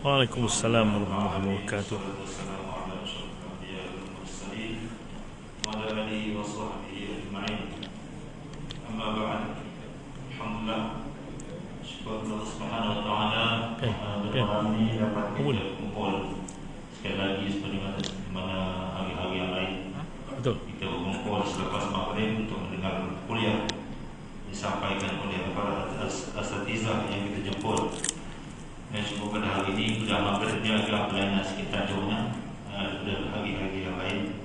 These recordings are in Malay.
Waalaikumsalam warahmatullahi wabarakatuh. Sekali lagi seperti mana hari-hari yang lain, Betul. kita berkumpul selepas maghrib untuk mendengar kuliah disampaikan oleh para asatizah yang kita jemput. Dan semoga pada hari ini sudah bekerja agak pelayanan sekitar jauhnya dari hari-hari yang lain.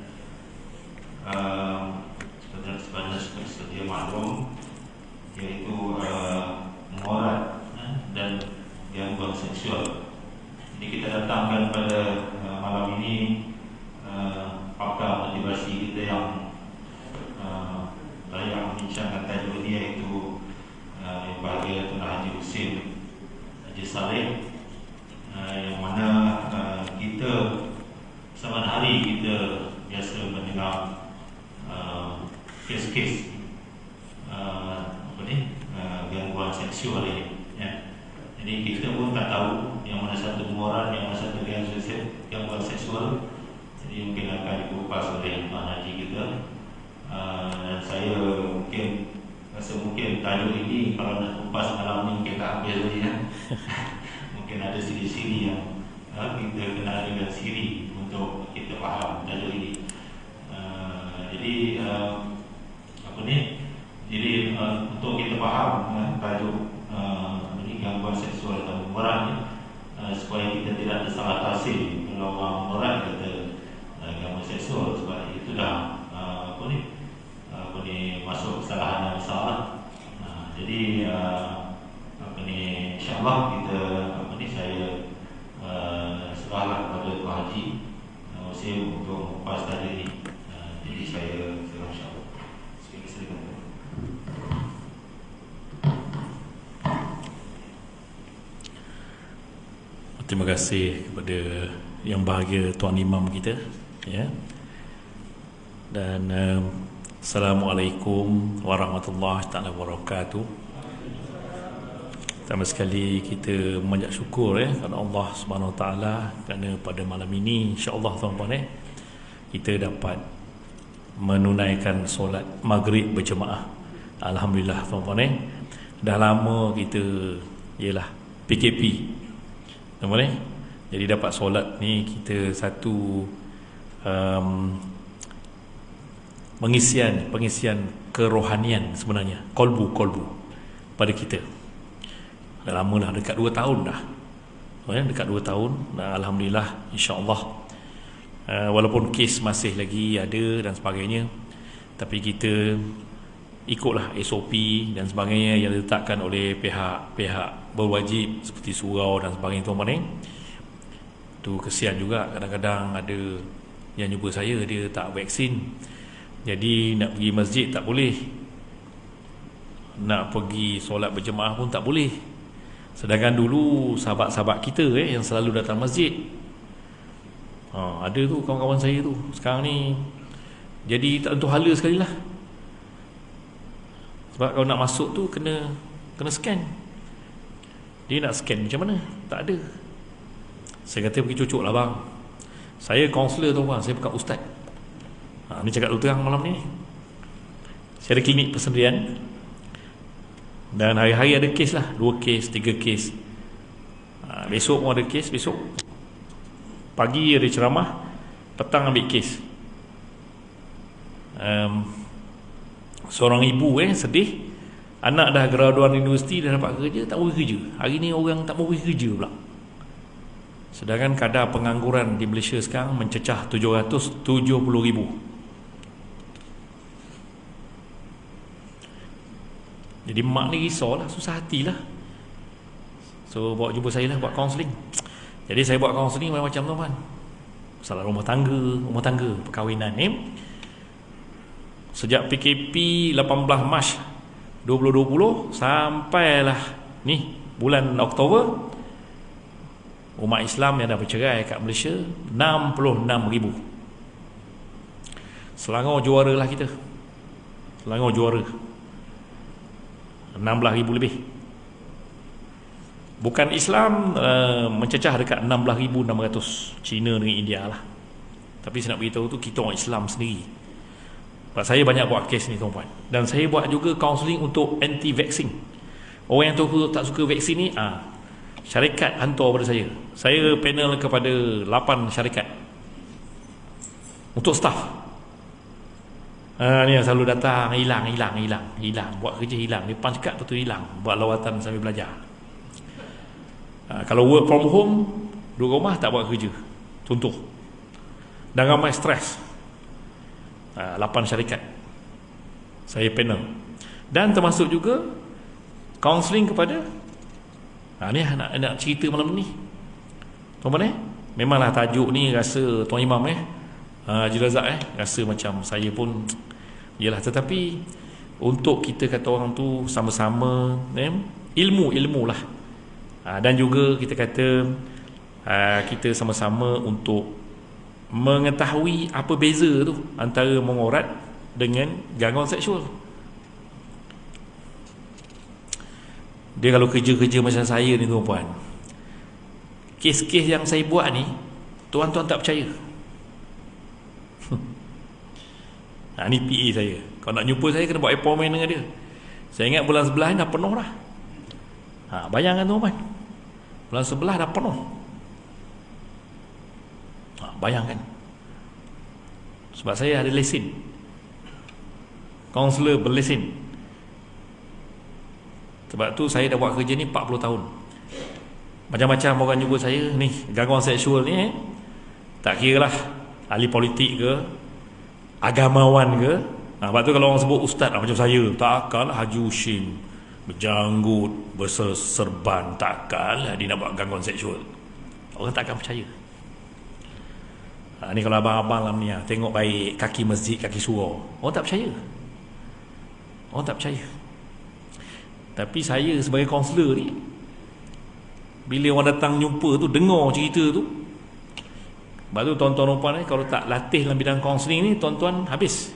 Sebenarnya seperti maklum, yaitu mengorat dan gangguan seksual. Jadi kita datangkan pada malam ini pakar motivasi kita yang layak membincangkan tajuk ini, yaitu yang bahagia Tuan Haji Husin Haji Saleh, yang mana kita setiap hari kita biasa mendengar kes-kes gangguan seksual ini, ya. Jadi kita pun tak tahu yang mana satu moral, yang mana satu gangguan seksual. Jadi mungkin akan dikupas oleh Tuan Haji kita. Dan saya rasa mungkin tajuk ini kalau nak kupas malam ni mungkin tak habis lagi, ya. Mungkin ada siri-siri yang kita kena dengan siri untuk kita faham tajuk ini. Jadi untuk kita faham tajuk gangguan seksual atau moral, supaya kita tidak ada salah tafsir kalau orang moral kata gangguan seksual, sebab itu dah masuk kesalahan yang besar. Jadi insyaAllah kita saya serahlah kepada Tuan Haji saya untuk mengupas tajuk ini. Jadi saya insyaAllah silakan. Terima kasih kepada yang bahagia Tuan Imam kita, ya. Dan Assalamualaikum warahmatullahi taala wabarakatuh. Pertama sekali kita memanjat syukur, kepada Allah Subhanahu Wa Taala kerana pada malam ini insya-Allah tuan-tuan, kita dapat menunaikan solat maghrib berjemaah. Alhamdulillah tuan-tuan, dah lama kita ialah PKP. Nampak. Jadi dapat solat ni kita satu pengisian kerohanian sebenarnya, kolbu pada kita. Dah lama dah, dekat 2 tahun dah. Dekat 2 tahun. Dan alhamdulillah insya-Allah, walaupun kes masih lagi ada dan sebagainya, tapi kita ikutlah SOP dan sebagainya yang diletakkan oleh pihak berwajib seperti surau dan sebagainya, tuan-tuan. Tu kesian juga, kadang-kadang ada yang jumpa saya dia tak vaksin, jadi nak pergi masjid tak boleh, nak pergi solat berjemaah pun tak boleh. Sedangkan dulu sahabat-sahabat kita yang selalu datang masjid, ada tu kawan-kawan saya tu, sekarang ni jadi tak tentu hala sekali lah. Sebab kalau nak masuk tu kena scan. Dia nak scan macam mana? Tak ada. Saya kata pergi cucuk lah bang, saya kaunselor tu bang, saya bukan ustaz. Ni cakap tu terang malam ni. Saya ada klinik persendirian, dan hari-hari ada kes lah, 2 kes, 3 kes. Besok pun ada kes. Besok pagi ada ceramah, petang ambil kes. Seorang ibu sedih, anak dah graduan universiti, dah dapat kerja, tak boleh kerja. Hari ni orang tak boleh kerja pula. Sedangkan kadar pengangguran di Malaysia sekarang mencecah 770,000. Jadi mak ni risaulah, susah hatilah. So bawa jumpa saya lah, buat kaunseling. Jadi saya buat kaunseling macam tu kan, masalah rumah tangga, perkahwinan ni. Sejak PKP 18 Mac 2020 sampailah ni bulan Oktober, umat Islam yang dah bercerai kat Malaysia 66,000. Selangor juara lah kita. Selangor juara 16,000 lebih. Bukan Islam, mencecah dekat 16,600 China dengan India lah. Tapi saya nak beritahu tu, kita orang Islam sendiri. Sebab saya banyak buat kes ni tuan-puan. Dan saya buat juga kaunseling untuk anti-vaksin. Orang yang tak suka vaksin ni, syarikat hantar pada saya. Saya panel kepada 8 syarikat untuk staff. Ni yang selalu datang, hilang. Buat kerja hilang. Depan cakap betul hilang. Buat lawatan sambil belajar. Kalau work from home, duduk rumah tak buat kerja. Contoh. Dan ramai stres. 8 syarikat saya panel. Dan termasuk juga kaunseling kepada ni nak cerita malam ni tuan-tuan. Memanglah tajuk ni rasa Tuan Imam Haji Razak rasa macam saya pun yalah, tetapi untuk kita kata orang tu sama-sama ilmu lah. Dan juga kita kata kita sama-sama untuk mengetahui apa beza tu antara mengorat dengan gangguan seksual. Dia kalau kerja-kerja macam saya ni tuan-puan, kes-kes yang saya buat ni tuan-tuan tak percaya. Ni PA saya, kalau nak jumpa saya kena buat appointment dengan dia. Saya ingat bulan 11 ni dah penuh dah. Bayangkan tuan-puan, bulan 11 dah penuh. Bayangkan. Sebab saya ada lesen, kaunselor berlesen. Sebab tu saya dah buat kerja ni 40 tahun. Macam-macam orang jumpa saya ni, gangguan seksual ni tak kira lah ahli politik ke, agamawan ke. Sebab tu kalau orang sebut ustaz macam saya, takkanlah Haji Hushim berjanggut, berserban, takkanlah dia nak buat gangguan seksual. Orang takkan percaya. Ni kalau abang-abang lah ni tengok baik kaki masjid, kaki surau, orang tak percaya. Orang tak percaya. Tapi saya sebagai kaunselor ni, bila orang datang jumpa tu, dengar cerita tu, sebab tu tuan-tuan dan puan kalau tak latih dalam bidang kaunseling ni, tuan-tuan habis.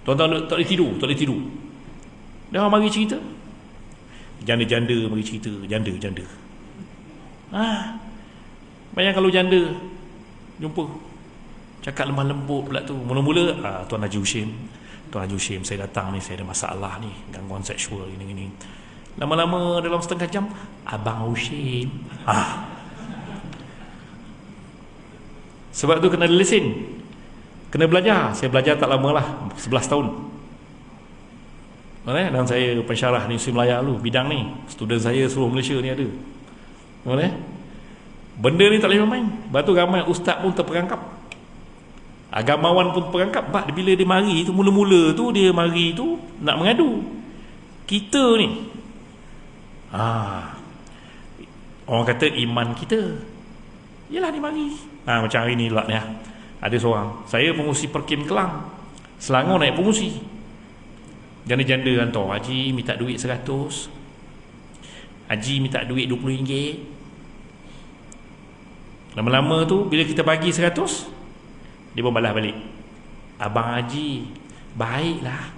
Tuan-tuan tak boleh tidur. Dia orang mari cerita, janda-janda mari cerita, janda. Bayang kalau janda jumpa, cakap lemah lembut pula tu. Mula-mula Tuan Haji Hushim, saya datang ni, saya ada masalah ni, gangguan seksual ini. Lama-lama dalam setengah jam, Abang Hushim. Sebab tu kena lesen, kena belajar. Saya belajar tak lama lah, 11 tahun. Dan saya pensyarah di Universiti Melaya dulu, bidang ni. Student saya seluruh Malaysia ni ada. Benda ni tak boleh main. Lepas tu ramai ustaz pun terperangkap, agamawan pun terperangkap. Sebab bila dia mari tu, mula-mula tu dia mari tu nak mengadu. Kita ni orang kata iman kita, yelah dia mari. Macam hari ni lah ni ada seorang, saya pengurusi Perkim Kelang, Selangor naik pengurusi, janda-janda hantar, Haji minta duit 100, Haji minta duit RM20. Lama-lama tu bila kita bagi 100, dia pun balas balik, Abang Haji baiklah,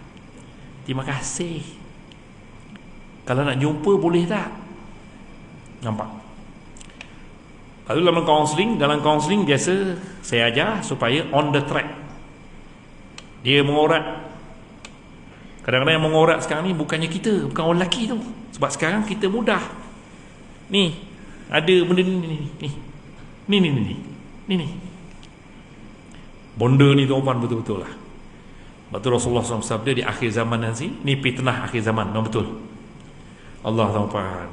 terima kasih, kalau nak jumpa boleh tak? Nampak? Lalu dalam kaunseling biasa saya ajar supaya on the track. Dia mengorat. Kadang-kadang yang mengorat sekarang ni bukannya kita, bukan orang lelaki tu. Sebab sekarang kita mudah. Ni ada benda ni. Benda ni tuan-tuan betul-betul lah. Sebab tu Rasulullah SAW sabda di akhir zaman nanti, ni fitnah akhir zaman. Memang betul. Allah tuan-tuan.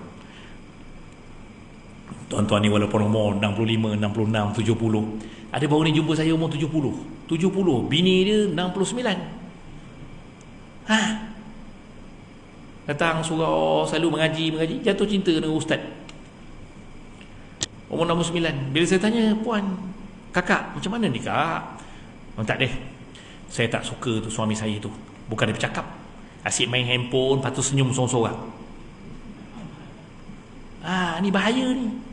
Tuan-tuan ni walaupun umur 65, 66, 70, ada baru ni jumpa saya umur 70, bini dia 69. Datang surau, selalu mengaji, jatuh cinta dengan ustaz, umur 69. Bila saya tanya, puan, kakak macam mana ni kak? Tak deh, saya tak suka tu suami saya tu, bukan dia bercakap, asyik main handphone, lepas tu senyum sorang-sorang. Ni bahaya ni.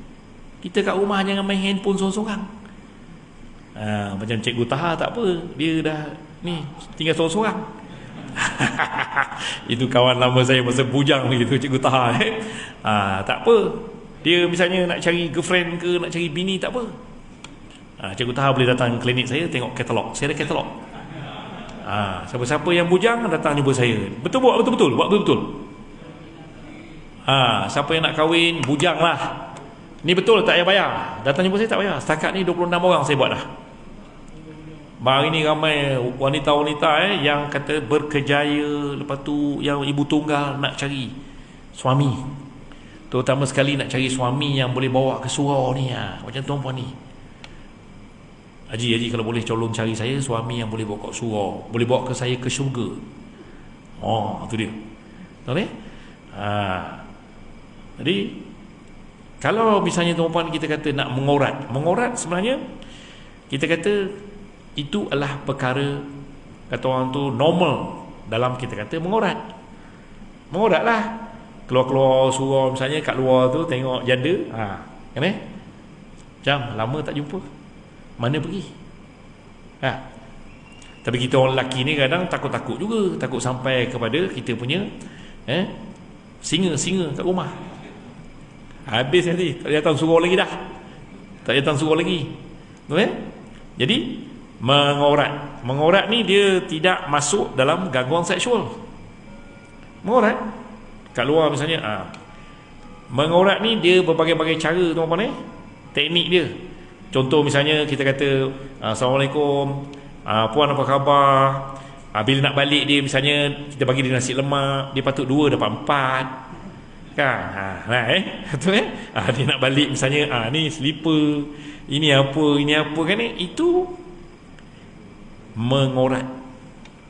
Kita kat rumah jangan main handphone sorang-sorang. Macam Cikgu Taha tak apa, dia dah ni tinggal sorang-sorang. Itu kawan lama saya masa bujang begitu, Cikgu Taha. Tak apa. Dia misalnya nak cari girlfriend ke, nak cari bini, tak apa. Cikgu Taha boleh datang klinik saya, tengok katalog. Saya ada katalog. Siapa-siapa yang bujang datang jumpa saya. Betul buat betul-betul, buat betul-betul. Siapa yang nak kahwin, bujang lah. Ni betul, tak payah bayar. Datang jumpa saya tak bayar. Setakat ni 26 orang saya buat dah. Hari ni ramai wanita-wanita yang kata berkejaya, lepas tu yang ibu tunggal nak cari suami, terutama sekali nak cari suami yang boleh bawa ke surau ni, macam tuan-puan ni. Haji kalau boleh tolong cari saya suami yang boleh bawa ke surau, boleh bawa ke saya ke syurga. Tu dia. Tahu ni? Jadi kalau misalnya tuan-puan kita kata nak mengorat sebenarnya kita kata itu adalah perkara, kata orang tu, normal dalam kita kata mengorat lah. Keluar-keluar surau misalnya, kat luar tu tengok janda, kan macam lama tak jumpa, mana pergi. Tapi kita orang lelaki ni kadang takut-takut juga, takut sampai kepada kita punya singa kat rumah. Habis nanti tak datang surau lagi dah, Jadi mengorat ni dia tidak masuk dalam gangguan seksual. Mengorat kat luar misalnya, mengorat ni dia berbagai-bagai cara tuan-tuan, teknik dia. Contoh misalnya kita kata Assalamualaikum, puan apa khabar, bila nak balik dia misalnya kita bagi dia nasi lemak, dia patut 2 dapat 4 kan. Betul dia nak balik misalnya, ni slipper, ini apa kan, itu mengorat,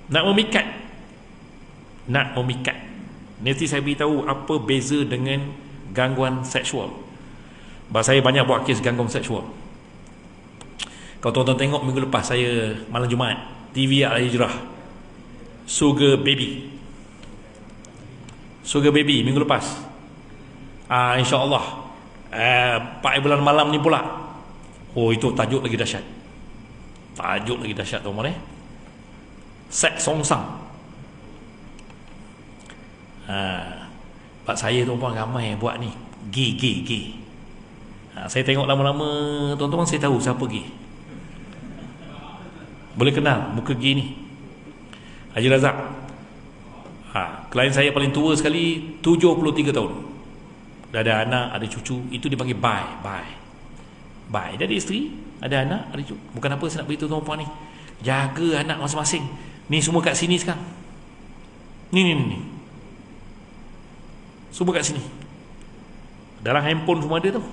nak memikat. Nanti saya beritahu apa beza dengan gangguan seksual. Saya banyak buat kes gangguan seksual. Kalau tuan-tuan tengok minggu lepas saya malam Jumaat TV Al-Hijrah, Sugar Baby minggu lepas, insya-Allah 4 bulan malam ni pula. Itu tajuk lagi dahsyat tuan-tuan. Seks songsang. Pak saya tuan-tuan ramai buat ni, gay. Saya tengok lama-lama tuan-tuan, saya tahu siapa gay. Boleh kenal muka gay ni, Haji Razak. Klien saya paling tua sekali 73 tahun. Dah ada anak, ada cucu. Itu dipanggil bye. Dia ada isteri, ada anak, ada cucu. Bukan apa saya nak beritahu tuan-puan ni, jaga anak masing-masing. Ni semua kat sini sekarang. Ni semua kat sini. Dalam handphone semua ada tu.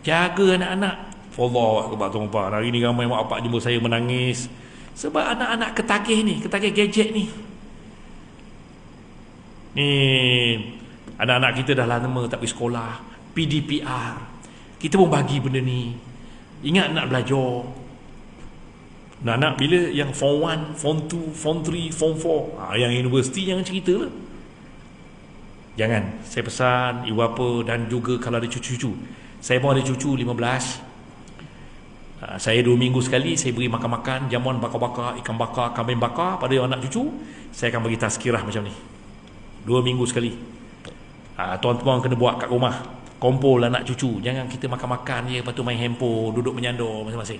Jaga anak-anak. Allahu akbar tuan-puan. Hari ni ramai mak bapak jumpa saya menangis sebab anak-anak ketagih gadget ni. Ni anak-anak kita dah lama tak pergi sekolah, PDPR. Kita pun bagi benda ni. Ingat nak belajar. Nak bila yang Form 1, Form 2, Form 3, Form 4, yang universiti jangan cerita lah. Jangan. Saya pesan ibu bapa dan juga kalau ada cucu-cucu. Saya pun ada cucu 15. Saya 2 minggu sekali saya beri makan-makan jamuan bakar-bakar, ikan bakar, kambing bakar pada anak cucu. Saya akan bagi tazkirah macam ni 2 minggu sekali. Tuan-tuan kena buat kat rumah, kumpul anak cucu. Jangan kita makan-makan je, lepas tu main handphone, duduk menyandor masing-masing.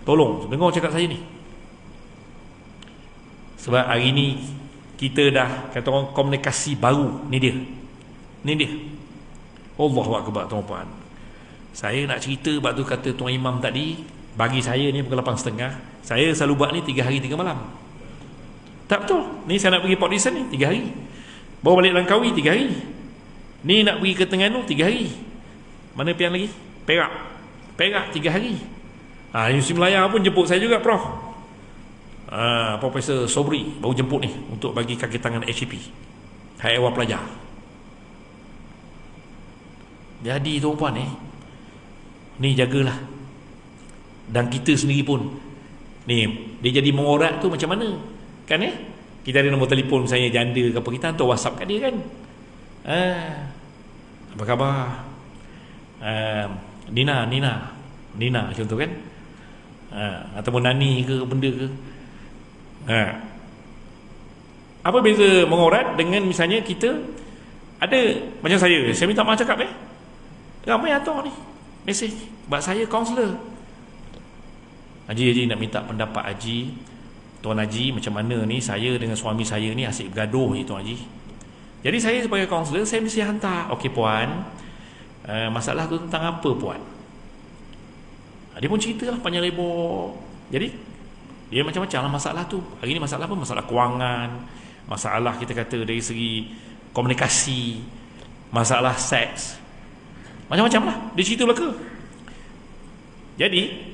Tolong dengar cakap saya ni. Sebab hari ni kita dah kata orang komunikasi baru. Ni dia. Allahu akbar tuan-puan. Saya nak cerita sebab tu kata Tuan Imam tadi, bagi saya ni pukul 8.30. Saya selalu buat ni 3 hari 3 malam. Tak betul. Ni saya nak pergi Port Dickson ni 3 hari. Bawa balik Langkawi 3 hari. Ni nak pergi ke Terengganu 3 hari. Mana pian lagi? Perak 3 hari. Universiti Melaya pun jemput saya juga, Prof. Profesor Sobri baru jemput ni untuk bagi kaki tangan HCP, Hai Ehwal Pelajar. Jadi tuan-puan ni jagalah. Dan kita sendiri pun ni, dia jadi mengorat tu macam mana kan kita ada nombor telefon misalnya janda ke apa, kita hantar WhatsApp kat dia kan. Apa khabar, Nina contoh kan, ataupun Nani ke benda ke. Apa beza mengorat dengan misalnya kita ada, macam saya minta maaf cakap ramai hantar ni mesej, sebab saya kaunselor. Haji nak minta pendapat Haji, Tuan Haji, macam mana ni saya dengan suami saya ni asyik bergaduh ni Tuan Haji. Jadi saya sebagai kaunselor, saya mesti hantar, okey puan, masalah tu tentang apa puan? Dia pun cerita lah panjang lebar. Jadi dia macam-macam lah masalah tu. Hari ni masalah apa? Masalah kewangan, masalah kita kata dari segi komunikasi, masalah seks, macam-macam lah dia cerita belaka. Jadi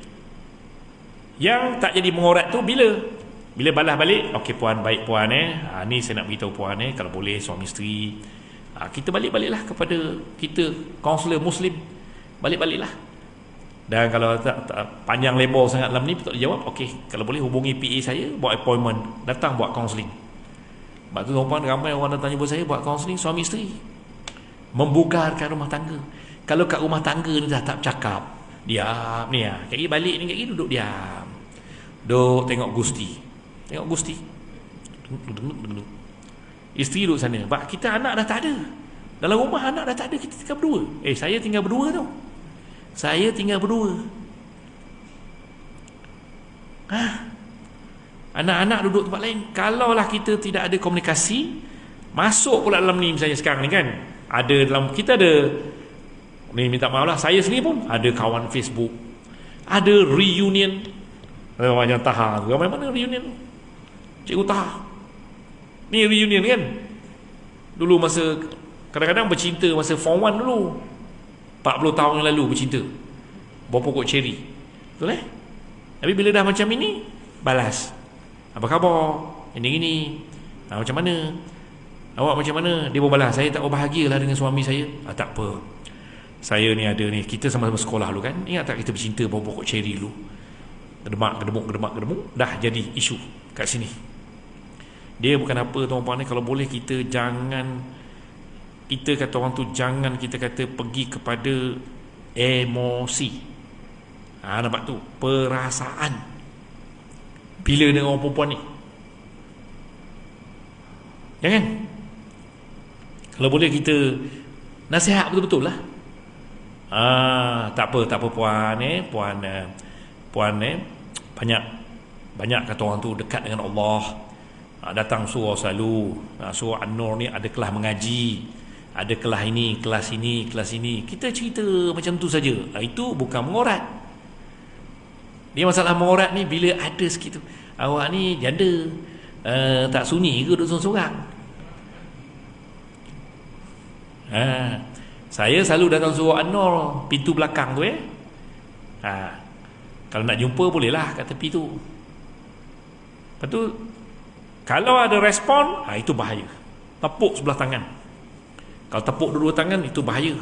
yang tak jadi mengorat tu bila balas balik, okey puan, baik puan ni saya nak beritahu puan kalau boleh suami isteri, kita balik-baliklah kepada kita kaunselor Muslim, balik-baliklah. Dan kalau tak panjang lebar sangat dalam ni tak dijawab, okey kalau boleh hubungi PA saya, buat appointment, datang buat kaunseling. Sebab tu tuan-tuan, ramai orang datang jumpa saya buat kaunseling suami isteri, membugarkan rumah tangga. Kalau kat rumah tangga ni dah tak bercakap, diam ni kaki balik ni, kaki duduk diam, duduk tengok Gusti, duduk. Isteri duduk sana, sebab kita anak dah tak ada dalam rumah, anak dah tak ada, kita tinggal berdua. Saya tinggal berdua tau, saya tinggal berdua. Anak-anak duduk tempat lain. Kalaulah kita tidak ada komunikasi, masuk pula dalam ni, misalnya sekarang ni kan ada dalam, kita ada ni, minta maaf lah, saya sendiri pun ada kawan Facebook, ada reunion. Macam Taha tu, ramai mana reunion? Cikgu Taha ni reunion kan, dulu masa kadang-kadang bercinta masa form 1 dulu, 40 tahun yang lalu bercinta, bawa pokok cherry, betul tapi bila dah macam ini, balas, apa khabar, ini macam mana, awak macam mana, dia pun balas, saya tak berbahagialah dengan suami saya. Tak apa, saya ni ada ni, kita sama-sama sekolah dulu kan, ingat tak kita bercinta bawa pokok cherry dulu, gedemuk, dah jadi isu kat sini. Dia bukan apa tuan-puan ni, kalau boleh kita jangan, kita kata orang tu, jangan kita kata pergi kepada emosi. Nampak tu, perasaan bila dengan orang perempuan ni, jangan. Kalau boleh kita nasihat betul-betul lah. Tak apa puan banyak kata orang tu dekat dengan Allah, datang surau selalu, surau An-Nur ni ada kelas mengaji, ada kelas ini, kelas ini, kita cerita macam tu saja. Itu bukan mengorat. Dia masalah mengorat ni bila ada sikit tu, awak ni janda, tak sunyi ke duduk sorang-sorang? Saya selalu datang surau An-Nur, pintu belakang tu kalau nak jumpa bolehlah kat tepi tu. Lepas tu kalau ada respon, itu bahaya. Tepuk sebelah tangan. Kalau tepuk dua tangan, itu bahaya.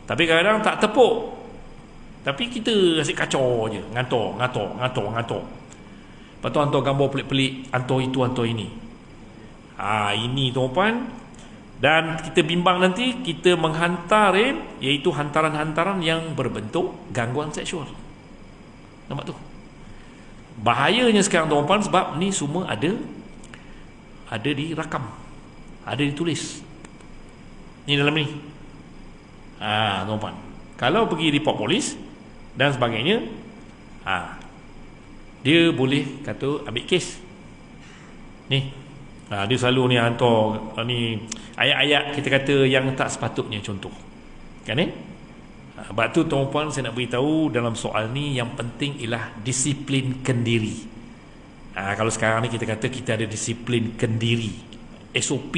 Tapi kadang-kadang tak tepuk, tapi kita asyik kacau je, ngator. Lepas tu hantar gambar pelik-pelik, hantar itu, hantar ini. Ini tuan-puan. Dan kita bimbang nanti kita menghantar iaitu hantaran-hantaran yang berbentuk gangguan seksual. Nampak tu? Bahayanya sekarang tuan-puan, sebab ni semua ada dirakam, ada ditulis ni dalam ni. Tuan-puan, kalau pergi report polis dan sebagainya, dia boleh kata ambil kes ni. Dia selalu ni hantar ni ayat-ayat kita kata yang tak sepatutnya, contoh kan sebab tu tuan-puan, saya nak beritahu dalam soal ni yang penting ialah disiplinkan diri. Kalau sekarang ni kita kata kita ada disiplinkan diri, SOP.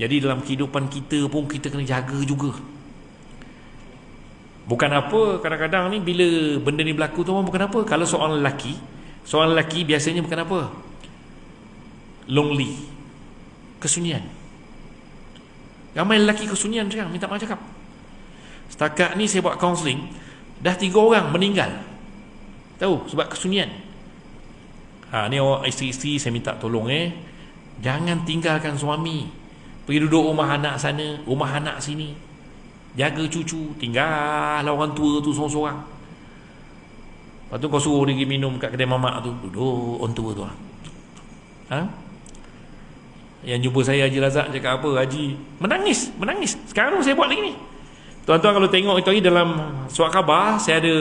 Jadi dalam kehidupan kita pun kita kena jaga juga. Bukan apa, kadang-kadang ni bila benda ni berlaku tu bukan apa. Kalau seorang lelaki biasanya bukan apa, lonely, kesunyian. Ramai lelaki kesunyian sekarang, minta maaf cakap. Setakat ni saya buat kaunseling, dah 3 orang meninggal, tahu, sebab kesunyian. Ni awak isteri-isteri, saya minta tolong jangan tinggalkan suami, pergi duduk rumah anak sana, rumah anak sini, jaga cucu, tinggal orang tua tu sorang-sorang. Lepas tu kau suruh dia pergi minum kat kedai mamak tu, duduk orang tua tu Yang jumpa saya Haji Razak cakap apa, Haji menangis. Sekarang saya buat lagi ni. Tuan-tuan kalau tengok itu lagi dalam surat khabar, saya ada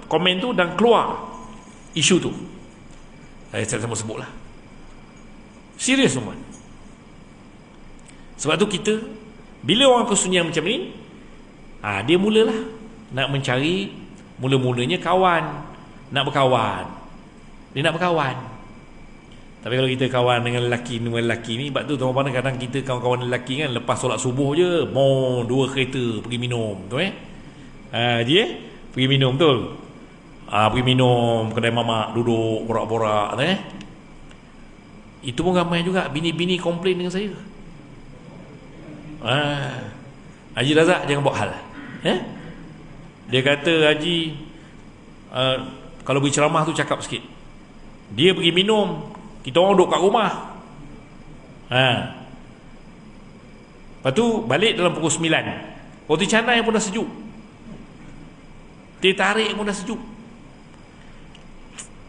komen tu dan keluar isu tu. Saya sama sebutlah. Serius tuan. Sebab tu kita bila orang kesunyian macam ni, dia mulalah nak mencari, mula-mulanya kawan, nak berkawan. Dia nak berkawan. Tapi kalau kita kawan dengan lelaki ni, sebab tu tuan-tuan kadang kita kawan-kawan lelaki kan, lepas solat subuh je, mau 2 kereta pergi minum tu pergi minum betul. Pergi minum kedai mamak, duduk borak-borak tu Itu pun ramai juga bini-bini komplain dengan saya. Haji Razak jangan buat hal. Dia kata, Haji, kalau berceramah tu cakap sikit. Dia pergi minum, kita orang duduk kat rumah. Lepas tu balik dalam pukul 9. Roti canai pun dah sejuk, teh tarik pun dah sejuk.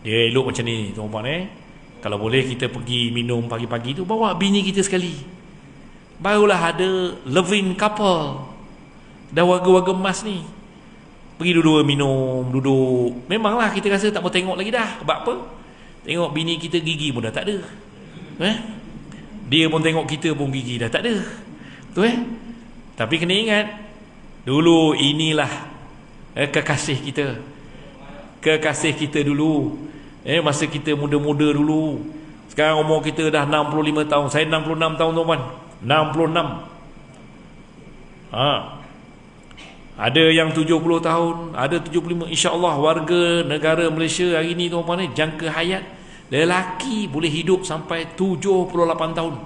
Dia elok macam ni tuan-tuan. Kalau boleh kita pergi minum pagi-pagi tu, bawa bini kita sekali. Barulah ada loving couple. Dah warga-warga emas ni pergi duduk minum, duduk. Memanglah kita rasa tak mau tengok lagi dah. Sebab apa? Tengok bini kita gigi pun dah tak ada. Dia pun tengok kita pun gigi dah tak ada. Tu Tapi kena ingat, dulu inilah kekasih kita. Kekasih kita dulu. Masa kita muda-muda dulu. Sekarang umur kita dah 65 tahun. Saya 66 tahun tuan-tuan. 66. Ada yang 70 tahun, ada 75. InsyaAllah warga negara Malaysia hari ni tuan-tuan jangka hayat lelaki boleh hidup sampai 78 tahun.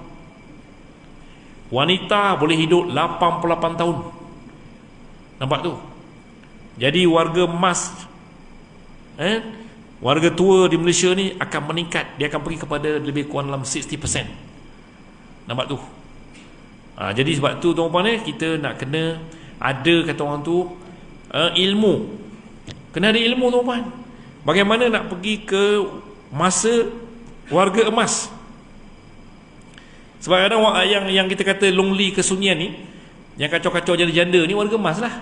Wanita boleh hidup 88 tahun. Nampak tu? Jadi warga emas, warga tua di Malaysia ni akan meningkat. Dia akan pergi kepada lebih kurang dalam 60%. Nampak tu? Jadi sebab tu tuan-tuan kita nak kena ada, kata orang tu, ilmu. Kena ada ilmu tuan-tuan. Bagaimana nak pergi ke masa warga emas. Sebab kadang yang kita kata lonely kesunyian ni, yang kacau-kacau jadi janda ni warga emas lah.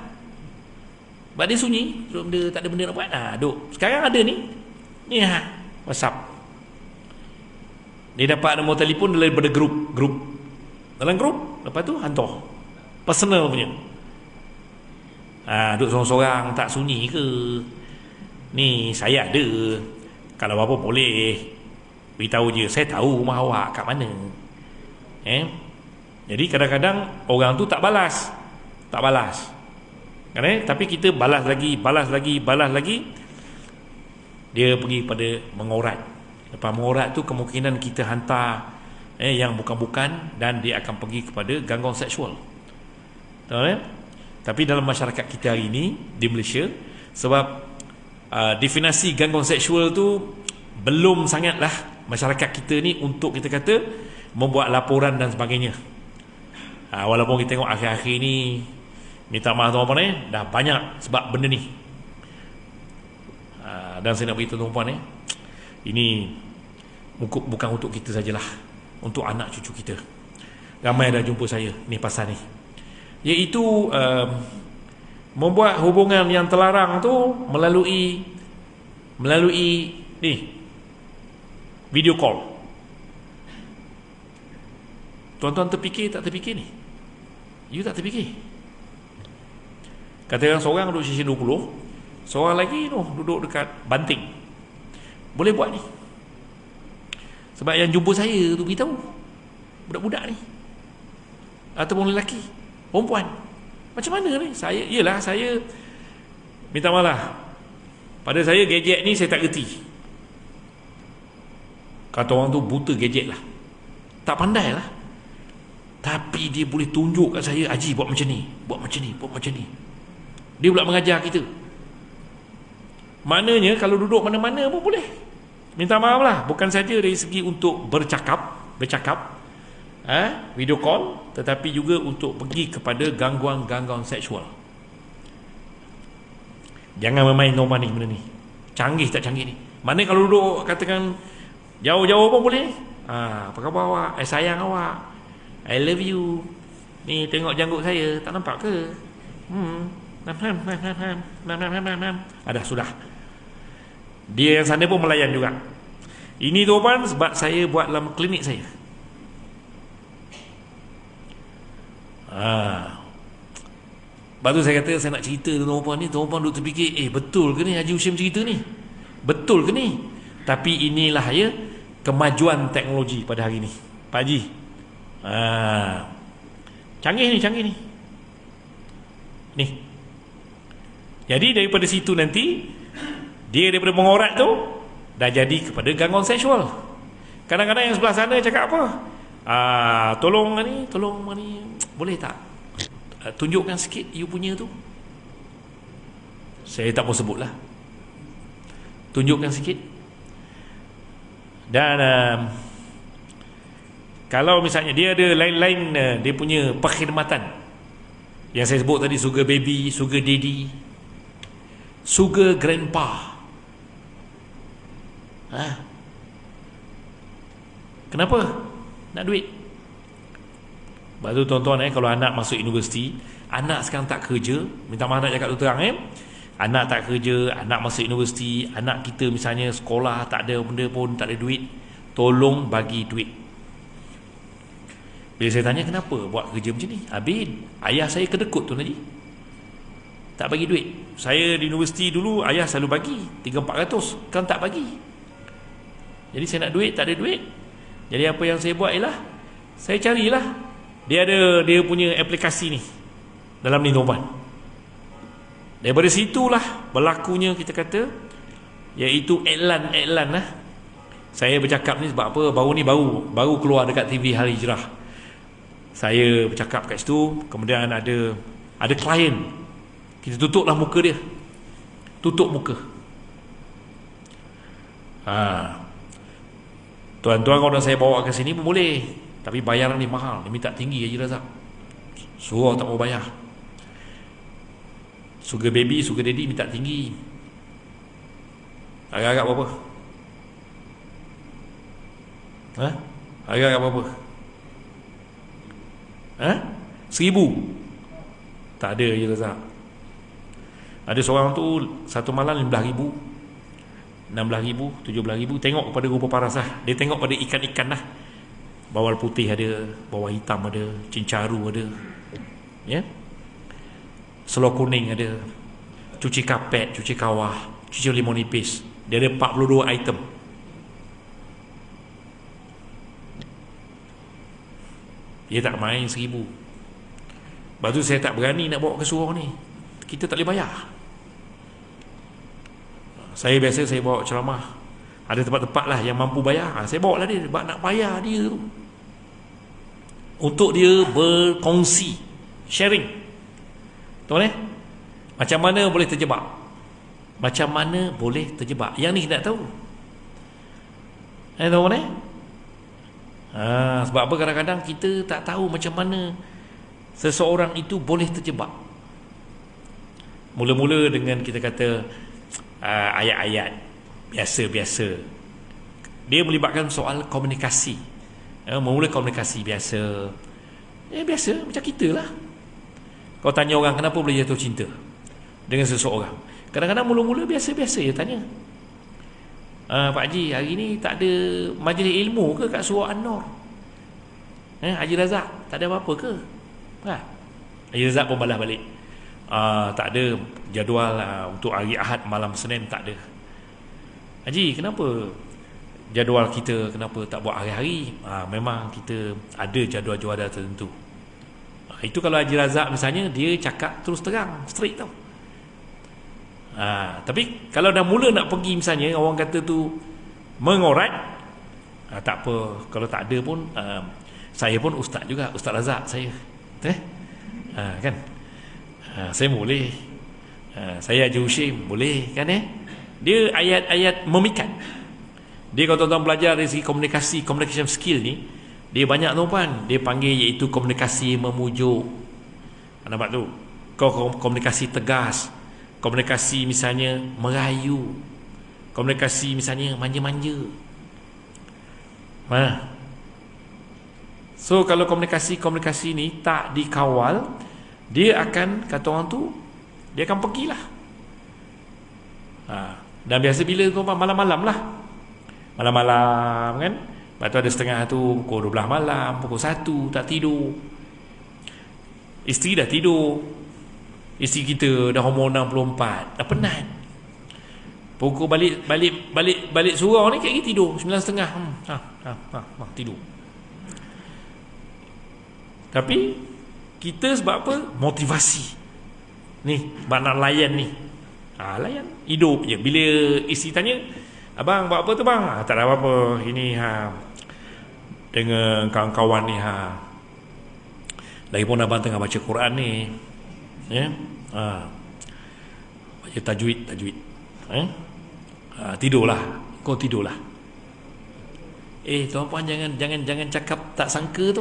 Sebab dia sunyi, dia tak ada benda nak buat. Duk. Sekarang ada ni WhatsApp. Dia dapat nombor telefon daripada grup. Dalam grup, lepas tu hantar personal punya. Duduk sorang-sorang, tak sunyi ke? Ni saya ada. Kalau apa boleh beritahu je, saya tahu rumah awak kat mana. Jadi kadang-kadang orang tu tak balas. Kan tapi kita balas lagi. Dia pergi pada mengorat. Lepas mengorat tu kemungkinan kita hantar yang bukan-bukan, dan dia akan pergi kepada gangguan seksual. Tahu Tapi dalam masyarakat kita hari ini di Malaysia, sebab definisi gangguan seksual tu belum sangatlah masyarakat kita ni untuk kita kata membuat laporan dan sebagainya. Walaupun kita tengok akhir-akhir ni, minta maaf tuan-tuan dah banyak sebab benda ni. Dan saya nak beritahu tuan-tuan ini bukan untuk kita sajalah, untuk anak cucu kita. Ramai dah jumpa saya ni pasal ni, iaitu membuat hubungan yang terlarang tu melalui ni video call. Tuan-tuan terfikir tak terfikir ni? You tak terfikir? Katakan seorang duduk sisi 20, seorang lagi duduk dekat Banting. Boleh buat ni. Sebab yang jumpa saya tu beritahu budak-budak ni, ataupun lelaki, perempuan. Macam mana ni? Saya minta maaf. Pada saya gadget ni saya tak gerti. Kata orang tu buta gadget lah, tak pandai lah. Tapi dia boleh tunjuk kat saya, Haji buat macam ni, buat macam ni. Dia pula mengajar kita. Maknanya kalau duduk mana-mana pun boleh. Minta maaf lah, bukan saja dari segi untuk bercakap video call, tetapi juga untuk pergi kepada gangguan-gangguan seksual. Jangan main normal ni benda ni. Canggih tak canggih ni. Mana kalau duduk katakan jauh-jauh pun boleh. Apa khabar awak? Sayang awak, I love you. Ni tengok janggut saya, tak nampak ke? Ada sudah. Dia yang sana pun melayan juga. Ini tuan sebab saya buat dalam klinik saya. Lepas tu saya kata saya nak cerita tuan-tuan ni. Tuan-tuan duk terfikir, betul ke ni Haji Hushim cerita ni? Betul ke ni? Tapi inilah ya kemajuan teknologi pada hari ni, Pak Haji. Canggih ni. Ni. Jadi daripada situ nanti dia daripada mengorat tu dah jadi kepada gangguan seksual. Kadang-kadang yang sebelah sana cakap apa? Tolong ni, boleh tak tunjukkan sikit you punya tu. Saya tak mau sebut lah. Tunjukkan sikit. Dan kalau misalnya dia ada lain-lain dia punya perkhidmatan yang saya sebut tadi, sugar baby, sugar daddy, sugar grandpa. Kenapa? Nak duit. Lepas tu tuan-tuan kalau anak masuk universiti, anak sekarang tak kerja, minta maaf nak cakap tu terang anak tak kerja, anak masuk universiti, anak kita misalnya sekolah tak ada benda pun, tak ada duit, tolong bagi duit. Bila saya tanya kenapa buat kerja macam ni, Abid, ayah saya kedekut tu Haji, tak bagi duit. Saya di universiti dulu ayah selalu bagi 300-400, kan tak bagi. Jadi saya nak duit, tak ada duit. Jadi apa yang saya buat ialah saya carilah, dia punya aplikasi ni dalam ni tuan. Daripada situlah berlakunya kita kata, iaitu iklan lah. Saya bercakap ni sebab apa? Baru keluar dekat TV Hari Hijrah. Saya bercakap kat situ, kemudian ada klien. Kita tutuplah muka dia. Tutup muka. Tuan-tuan kalau saya bawa ke sini pun boleh, tapi bayaran ni mahal, dia minta tinggi Haji Razak. Suruh tak mau bayar. Sugar baby, sugar daddy minta tinggi. Agak-agak berapa? Agak-agak berapa? 1,000? Tak ada Haji Razak. Ada seorang tu satu malam 15,000, 16,000, 17,000. Tengok kepada rupa paras lah. Dia tengok pada ikan-ikan lah. Bawal putih ada, bawal hitam ada, cincaru ada, selor kuning ada, cuci kapet, cuci kawah, cuci limau nipis. Dia ada 42 item. Dia tak main 1,000. Lepas tu saya tak berani nak bawa ke surau ni, kita tak boleh bayar. Saya biasa saya bawa ceramah, ada tempat-tempat lah yang mampu bayar, saya bawa lah dia, sebab nak bayar dia tu, untuk dia berkongsi, sharing. Tuan macam mana boleh terjebak? Macam mana boleh terjebak? Yang ni nak tahu. Tuan sebab apa kadang-kadang kita tak tahu macam mana seseorang itu boleh terjebak. Mula-mula dengan kita kata ayat-ayat biasa-biasa. Dia melibatkan soal komunikasi. Memulai komunikasi biasa. Biasa macam kita lah. Kau tanya orang kenapa boleh jatuh cinta dengan seseorang, kadang-kadang mula-mula biasa-biasa je tanya. Pak Haji, hari ni tak ada majlis ilmu ke kat Surau An-Nur? Haji Razak, tak ada apa-apa ke? Haji Razak pun balas balik, tak ada jadual untuk hari Ahad malam Senin, tak ada. Haji, kenapa jadual kita kenapa tak buat hari-hari? Memang kita ada jadual-jadual tertentu. Itu kalau Haji Razak misalnya, dia cakap terus terang, straight tau. Tapi kalau dah mula nak pergi misalnya, orang kata tu mengorat, tak apa. Kalau tak ada pun, saya pun ustaz juga, Ustaz Razak saya, kan, saya boleh, saya Haji Hushim boleh kan. Dia ayat-ayat memikat. Dia kalau tuan-tuan belajar dari segi communication skill ni, dia banyak tuan, dia panggil iaitu komunikasi memujuk. Nampak tu? Kau komunikasi tegas, komunikasi misalnya merayu, komunikasi misalnya manja-manja. So kalau komunikasi ni tak dikawal, dia akan, kata orang tu, dia akan pergilah. Dan biasa bila tu malam-malam lah, malam-malam kan. Lepas tu ada setengah tu pukul 12 malam, pukul 1 tak tidur. Isteri dah tidur, isteri kita dah umur 64, dah penat. Pukul balik surau ni kayak tidur 9.30. Tidur. Tapi kita sebab apa? Motivasi ni, sebab nak layan ni. Layan hidup je. Bila isteri tanya, abang buat apa tu bang? Tak ada apa-apa. Ini dengan kawan-kawan ni lagipun abang tengah baca Quran ni, ya. Baca tajwid. Tidurlah. Kau tidurlah. Tuan-puan jangan cakap tak sangka tu.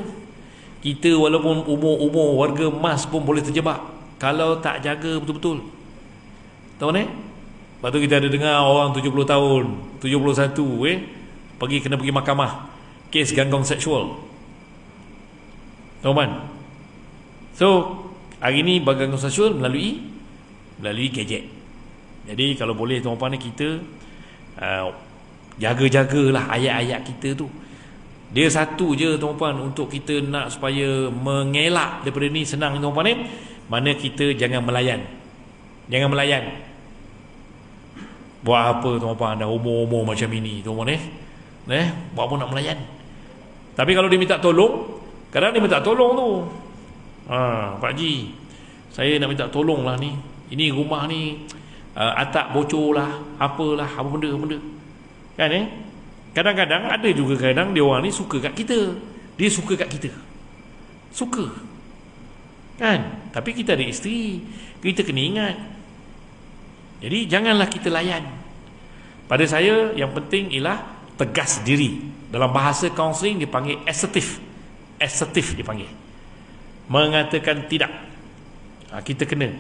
Kita walaupun umur warga emas pun boleh terjebak kalau tak jaga betul-betul. Tahu ni? Lepas tu kita ada dengar orang 70 tahun, 71 kena pergi mahkamah kes gangguan seksual. Tahu kan? So, hari ni gangguan seksual melalui gadget. Jadi kalau boleh tuan-tuan ni kita jaga-jagalah ayat-ayat kita tu. Dia satu je tuan-tuan untuk kita nak supaya mengelak daripada ni senang tuan-tuan ni. Mana kita jangan melayan. Buat apa tuan-tuan dah umur-umur macam ini tuan-tuan ni. Buat apa nak melayan. Tapi kalau dia minta tolong, kadang dia minta tolong tu. Pak Haji, saya nak minta tolong lah ni. Ini rumah ni atap bocor lah, apalah, apa benda. Kan kadang-kadang ada juga kadang dia orang ni suka kat kita. Dia suka kat kita. Suka. Kan? Tapi kita ada isteri, kita kena ingat. Jadi janganlah kita layan. Pada saya yang penting ialah tegas diri. Dalam bahasa kaunseling dipanggil assertif. Assertif dipanggil. Mengatakan tidak. Kita kena.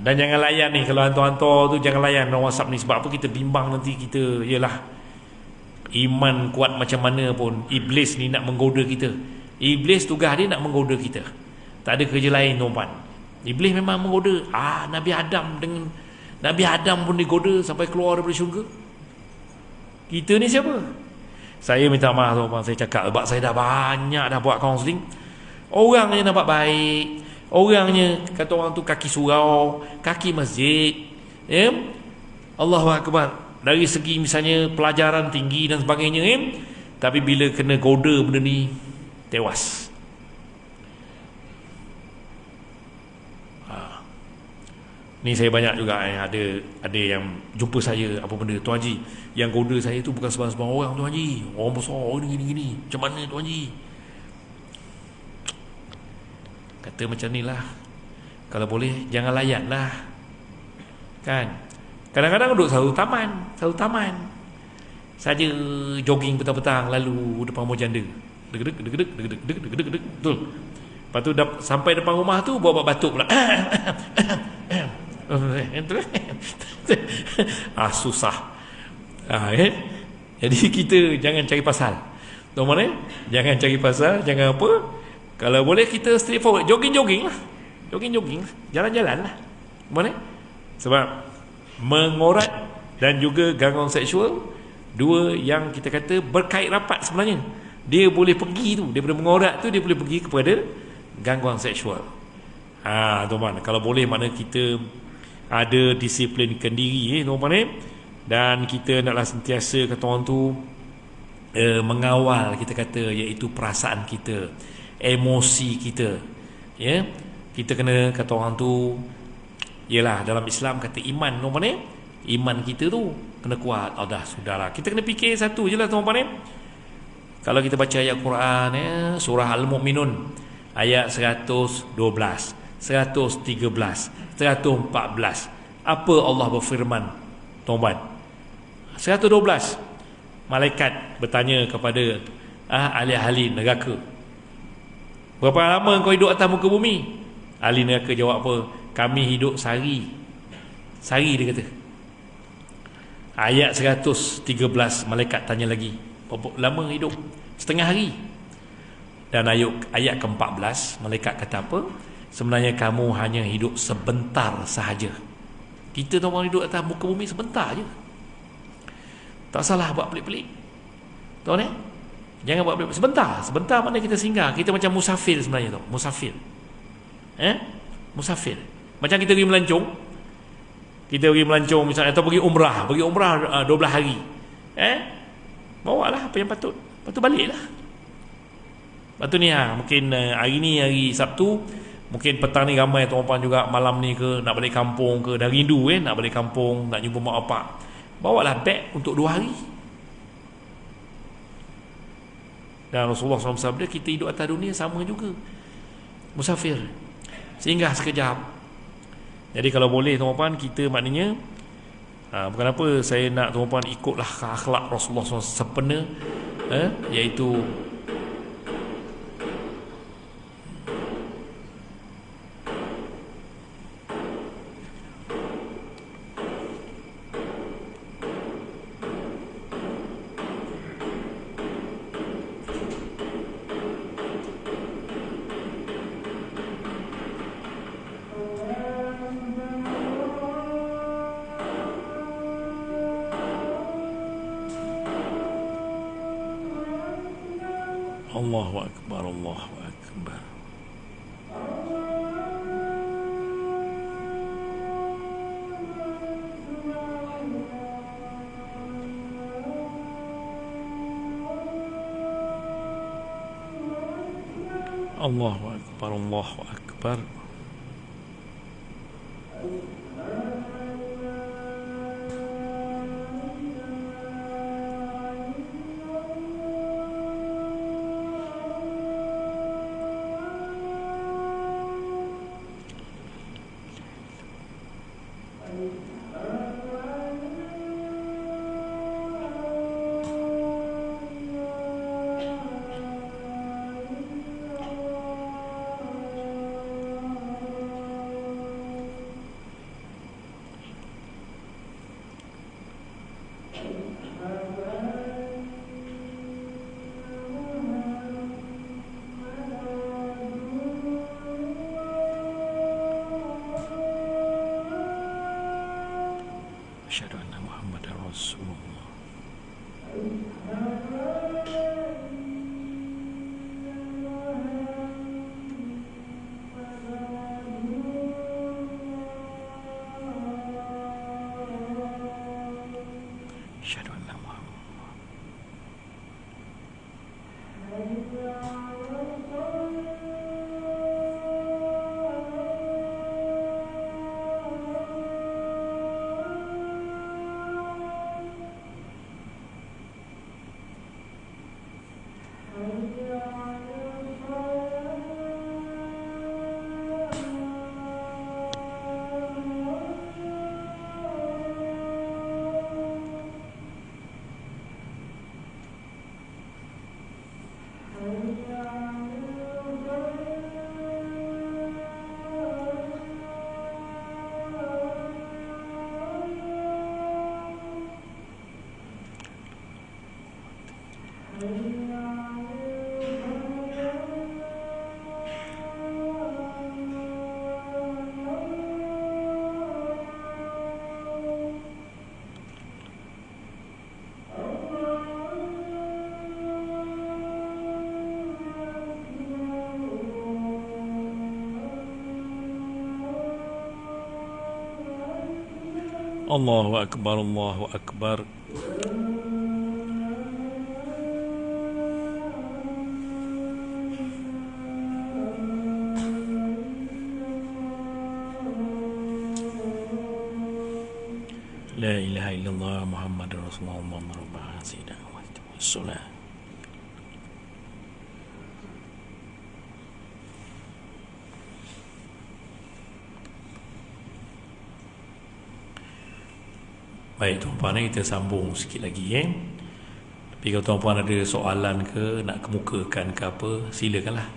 Dan jangan layan ni. Kalau hantar-hantar tu jangan layan WhatsApp ni. Sebab apa kita bimbang nanti kita. Yelah, iman kuat macam mana pun, iblis ni nak menggoda kita. Iblis tugas dia nak menggoda kita. Tak ada kerja lain tuan-tuan. Iblis memang menggoda. Nabi Adam pun digoda sampai keluar daripada syurga. Kita ni siapa? Saya minta maaf tuan-tuan, saya cakap sebab saya dah banyak dah buat kaunseling. Orangnya nampak baik, orangnya kata orang tu kaki surau, kaki masjid, ya? Allahu Akbar. Dari segi misalnya pelajaran tinggi dan sebagainya, tapi bila kena goda benda ni, tewas. Ni saya banyak juga ada yang jumpa saya, apa benda, Tuan Haji, yang goda saya tu bukan sebarang-sebarang orang, Tuan Haji. Orang besar gini. Macam mana Tuan Haji? Kata macam ni lah, kalau boleh jangan layan lah. Kan? Kadang-kadang duduk satu taman saja, jogging petang-petang lalu depan rumah janda. Deg-deg. Betul. Lepas tu sampai depan rumah tu buat batuk pula. Susah. Jadi kita jangan cari pasal. Tuan-tuan, jangan cari pasal, jangan apa. Kalau boleh kita straightforward, jogging lah. Jalan-jalan lah. Mana? Sebab mengorat dan juga gangguan seksual, dua yang kita kata berkait rapat sebenarnya. Dia boleh pergi tu, daripada mengorat tu dia boleh pergi kepada gangguan seksual. Tuan-tuan, kalau boleh mana kita ada disiplinkan diri, tuan-tuan, dan kita naklah sentiasa kata orang tu mengawal, kita kata, iaitu perasaan kita, emosi kita, ya. Kita kena kata orang tu, yalah, dalam Islam kata iman, tuan-tuan, iman kita tu kena kuat. Dah sudahlah, kita kena fikir satu je lah, tuan-tuan. Kalau kita baca ayat Quran, surah Al-Mu'minun ayat 112, 113, 114, apa Allah berfirman, tuan-tuan? 112, malaikat bertanya kepada ahli-ahli neraka, berapa lama kau hidup atas muka bumi? Ahli neraka jawab apa? Kami hidup sehari dia kata. Ayat 113, malaikat tanya lagi, berapa lama hidup? Setengah hari. Dan ayat ke-14 malaikat kata apa? Sebenarnya kamu hanya hidup sebentar sahaja. Kita tuan hidup atas muka bumi sebentar je. Tak salah buat pelik-pelik. Tahu ni? Jangan buat pelik-pelik. Sebentar maknanya kita singgah. Kita macam musafir sebenarnya tu. Musafir. Musafir. Macam kita pergi melancong. Kita pergi melancong misalnya, atau pergi umrah 12 hari. Bawa lah apa yang patut. Lepas tu balik lah. Lepas tu ni mungkin hari ni hari Sabtu, mungkin petang ni ramai tuan-tuan juga malam ni ke nak balik kampung ke, dah rindu nak balik kampung, nak jumpa mak bapak. Bawalah beg untuk 2 hari. Dan Rasulullah SAW sabda, kita hidup atas dunia sama juga, musafir, singgah sekejap. Jadi kalau boleh tuan-tuan, kita maknanya bukan apa saya nak tuan-tuan ikutlah akhlak Rasulullah SAW sempena, iaitu Allahu Akbar, Allahu Akbar. Allahu Akbar, Allahu Akbar. Asyhadu anna Muhammadar Rasulullah. Asyhadu anna Muhammad. Allahu Akbar, Allahu Akbar. La ilaha illallah Muhammadur Rasulullah Rabbana sayyidina wa sallam. Baik tuan-puan, kita sambung sikit lagi Tapi kalau tuan-puan ada soalan ke, nak kemukakan ke apa, silakanlah.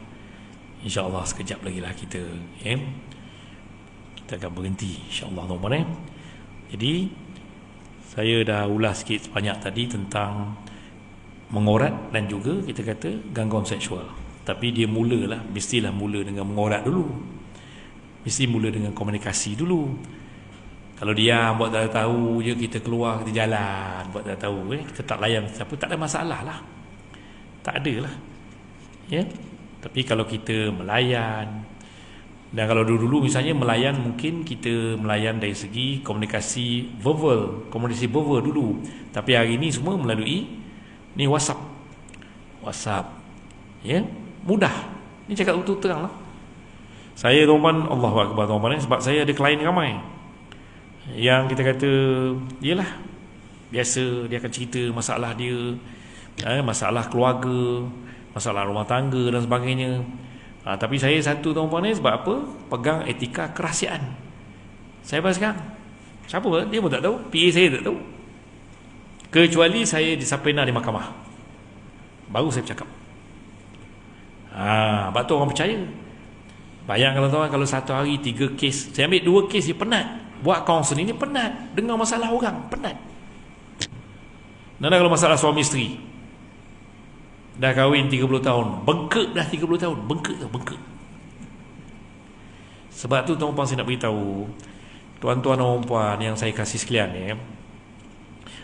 InsyaAllah sekejap lagi lah kita kita akan berhenti InsyaAllah tuan-puan Jadi saya dah ulas sikit sebanyak tadi tentang mengorat dan juga kita kata gangguan seksual. Tapi dia mestilah mula dengan mengorak dulu. Mesti mula dengan komunikasi dulu. Kalau dia buat tak tahu je, kita keluar, kita jalan buat tak tahu, kita tak layan siapa, tak ada masalah lah. Tak ada lah. Ya. Tapi kalau kita melayan, dan kalau dulu misalnya melayan, mungkin kita melayan dari segi komunikasi verbal dulu. Tapi hari ni semua melalui ni WhatsApp. Ya, mudah. Ni cakap betul terang lah. Saya tuan-tuan, Allahu Akbar tuan-tuan, sebab saya ada klien ramai yang kita kata yalah, biasa dia akan cerita masalah dia, masalah keluarga, masalah rumah tangga dan sebagainya. Tapi saya satu tuan-puan ni, sebab apa? Pegang etika kerahsiaan. Saya pasang siapa dia pun tak tahu, PA saya tak tahu, kecuali saya disapena di mahkamah, baru saya bercakap. Sebab tu orang percaya. Bayangkan tuan-tuan, kalau satu hari 3 kes, saya ambil 2 kes, dia penat. Buat kaunseling ni penat, dengar masalah orang penat. Dan kalau masalah suami isteri, dah kahwin 30 tahun, bengkak dah 30 tahun, bengkak. Sebab tu tuan-tuan, saya nak beritahu tuan-tuan dan puan yang saya kasih sekalian ni,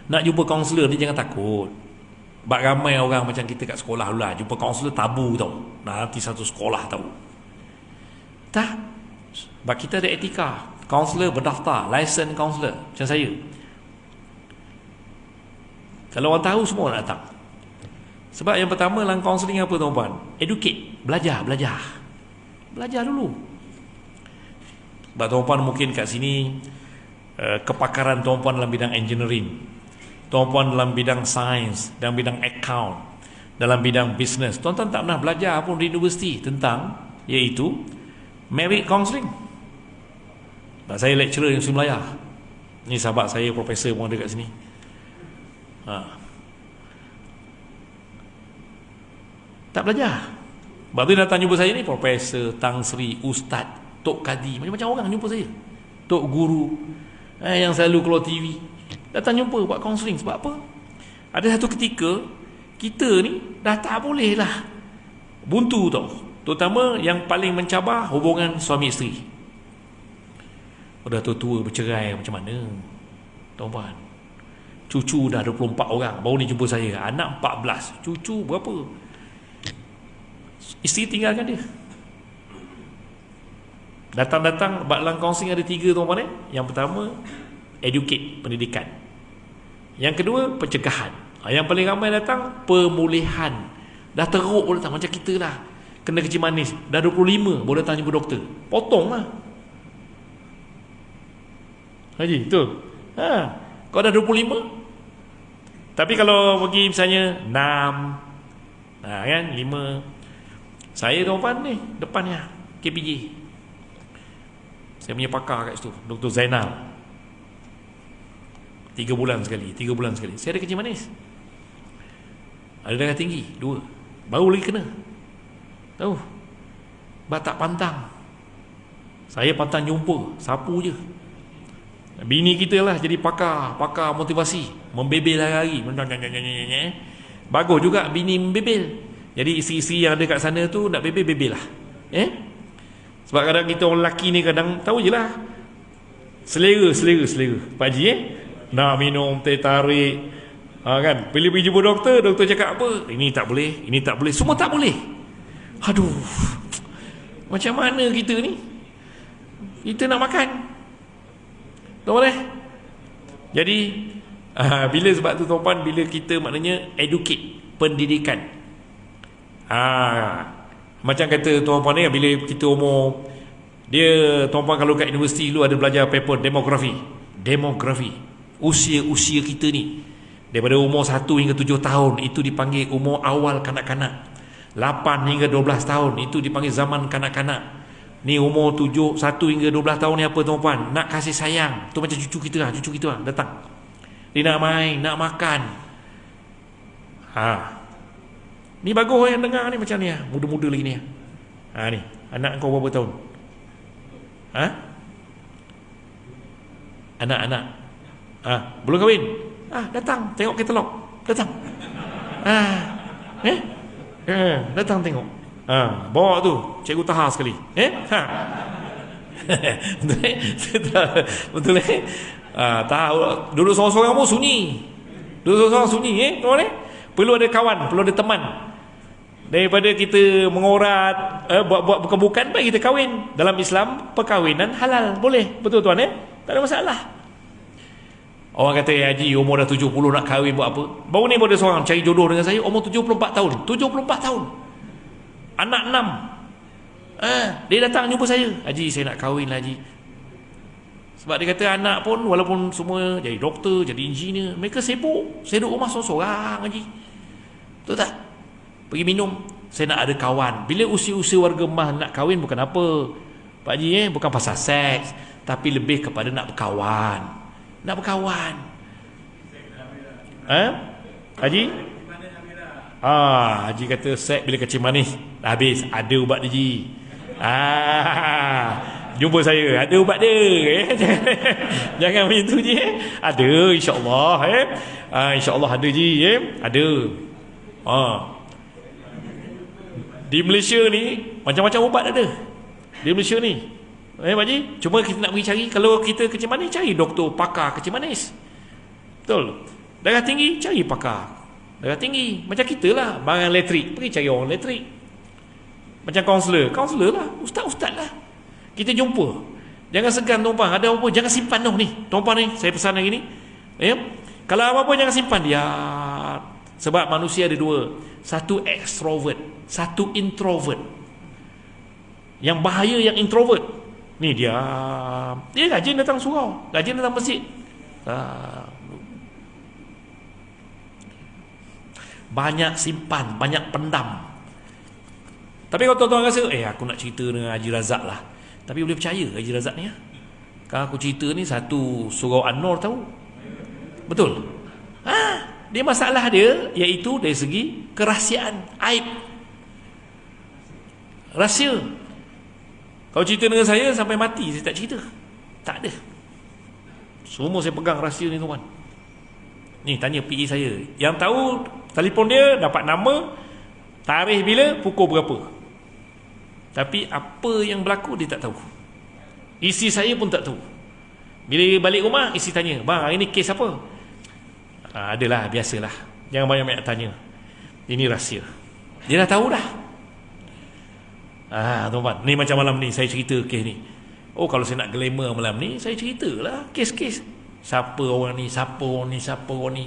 nak jumpa kaunselor ni jangan takut. Sebab ramai orang macam kita kat sekolah dulu lah, jumpa kaunselor tabu tau, nanti satu sekolah tahu. Tak, sebab kita ada etika. Kaunselor berdaftar, license kaunselor macam saya. Kalau orang tahu, semua nak datang. Sebab yang pertama dalam kaunseling apa tuan-tuan? Educate, belajar dulu. Sebab tuan-tuan mungkin kat sini kepakaran tuan-tuan dalam bidang engineering, tuan-tuan dalam bidang sains, dalam bidang account, dalam bidang business, tuan-tuan tak pernah belajar pun di universiti tentang iaitu marriage counselling. Saya lecturer yang Melayu. Ni sahabat saya profesor pun ada kat sini. Tak belajar. Sebab tu datang jumpa saya ni profesor, Tang Sri, Ustaz, Tok Kadi, macam-macam orang jumpa saya. Tok Guru, yang selalu keluar TV, datang jumpa buat counselling. Sebab apa? Ada satu ketika kita ni dah tak boleh lah buntu tau. Terutama yang paling mencabar hubungan suami isteri. Dah tua-tua bercerai macam mana tuan-puan? Cucu dah 24 orang, baru ni jumpa saya, anak 14, cucu berapa? Isteri tinggalkan dia. Datang-datang dalam kaunseling ada 3 tuan-puan. Yang pertama, educate, pendidikan. Yang kedua, pencegahan. Yang paling ramai datang, pemulihan. Dah teruk pun datang, macam kita lah kena kecil manis, dah 25 baru datang jumpa doktor, potong lah Haji, betul? Kau dah 25. Tapi kalau pergi misalnya 6, kan 5. Saya tuan-tuan ni depannya KPJ, saya punya pakar kat situ, Dr. Zainal. 3 bulan sekali. Saya ada kencing manis, ada darah tinggi 2, baru lagi kena. Tahu, batak pantang. Saya pantang jumpa, sapu je. Bini kita lah jadi pakar motivasi, membebel hari-hari. Bagus juga bini membebel. Jadi isteri-isteri yang ada kat sana tu nak bebel lah. Sebab kadang kita orang lelaki ni kadang tahu je lah, selera Pak Haji nak minum teh tarik, kan, bila pergi jumpa doktor cakap apa, ini tak boleh, semua tak boleh. Aduh, macam mana kita ni? Kita nak makan, tak boleh. Jadi bila sebab tu tuan-tuan, bila kita maknanya educate, pendidikan. Macam kata tuan-tuan ni, bila kita umur dia, tuan-tuan kalau kat universiti dulu ada belajar paper demografi. Usia kita ni daripada umur 1 hingga 7 tahun itu dipanggil umur awal kanak-kanak. 8 hingga 12 tahun itu dipanggil zaman kanak-kanak. Ni umur 1 hingga 12 tahun ni apa tuan-puan? Nak kasih sayang. Tu macam cucu kita lah datang. Dia nak main, nak makan. Ni bagus yang dengar ni macam ni lah. Muda-muda lagi ni. Ni, anak kau berapa tahun? Anak-anak. Belum kahwin? Datang, tengok katalog. Datang. Datang tengok. Bawa tu cikgu tahar sekali. Betul tahu duduk seorang-seorang pun sunyi. Duduk seorang-seorang sunyi tuan perlu ada kawan, perlu ada teman. Daripada kita mengorat buat bukan-bukan, baik kita kahwin. Dalam Islam perkahwinan halal, boleh. Betul tuan tak ada masalah. Orang kata haji umur dah 70 nak kahwin buat apa? Baru ni ada seorang cari jodoh dengan saya umur 74 tahun. 74 tahun. Anak 6. Dia datang jumpa saya, haji saya nak kahwin lah haji. Sebab dia kata anak pun walaupun semua jadi doktor, jadi engineer, mereka sibuk. Saya duduk rumah seorang-seorang haji. Betul tak? Pergi minum. Saya nak ada kawan. Bila usia-usia warga emas nak kahwin bukan apa Pak Haji, bukan pasal seks, tapi lebih kepada nak berkawan. Nak berkawan. Haji? Haji kata seks bila kecil manis dah habis. Ada ubat dia Haji. Jumpa saya, ada ubat dia. Jangan macam tu Haji. Ada insya-Allah insya-Allah ada Haji ada. Di Malaysia ni macam-macam ubat ada. Di Malaysia ni Pak Haji, cuma kita nak pergi cari. Kalau kita kecil manis, cari doktor pakar kecil manis. Betul. Darah tinggi, cari pakar darah tinggi. Macam kita lah, barang elektrik, pergi cari orang elektrik. Macam kaunselor lah, ustaz lah. Kita jumpa. Jangan segan tuan-tuan, ada apa-apa jangan simpan ni. Tuan-tuan ni, saya pesan hari ni kalau apa-apa jangan simpan dia. Sebab manusia ada dua, satu extrovert, satu introvert. Yang bahaya yang introvert ni, dia rajin datang surau, rajin datang masjid, banyak simpan, banyak pendam. Tapi kalau tuan-tuan rasa aku nak cerita dengan Haji Razak lah, tapi boleh percaya Haji Razak ni kalau aku cerita ni satu surau An-Nur tahu. Betul. Dia masalah dia iaitu dari segi kerahsiaan, aib, rahsia. Kalau cerita dengan saya sampai mati saya tak cerita. Tak ada. Semua saya pegang rahsia ni tuan. Ni tanya PA saya. Yang tahu telefon dia, dapat nama, tarikh bila, pukul berapa. Tapi apa yang berlaku dia tak tahu. Isteri saya pun tak tahu. Bila balik rumah, isteri tanya, "Bang, hari ni kes apa?" Adalah, biasalah. Jangan banyak-banyak tanya. Ini rahsia. Dia dah tahu dah. Tuan-tuan, ni macam malam ni saya cerita kes ni. Kalau saya nak glamour malam ni, saya ceritalah kes-kes. Siapa orang ni, siapa orang ni, siapa orang ni.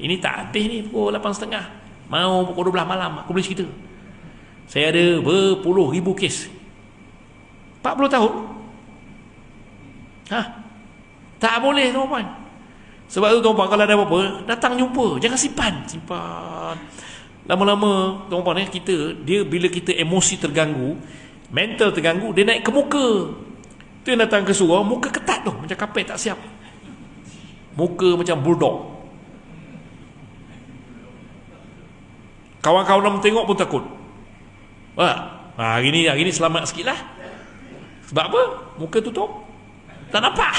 Ini tak habis ni pukul 8.30. Mau pukul 12 malam aku boleh cerita. Saya ada berpuluh ribu kes. 40 tahun. Tak boleh tuan-tuan. Sebab tu tuan-tuan, kalau ada apa-apa, datang jumpa. Jangan simpan. Lama-lama tuan-tuan dia bila kita emosi terganggu, mental terganggu, dia naik ke muka. Tu yang datang ke surau, muka ketat tu, macam kapet tak siap. Muka macam bulldog. Kawan-kawan nak tengok pun takut. Hari ni selamat sikit lah. Sebab apa? Muka tutup, tak nampak.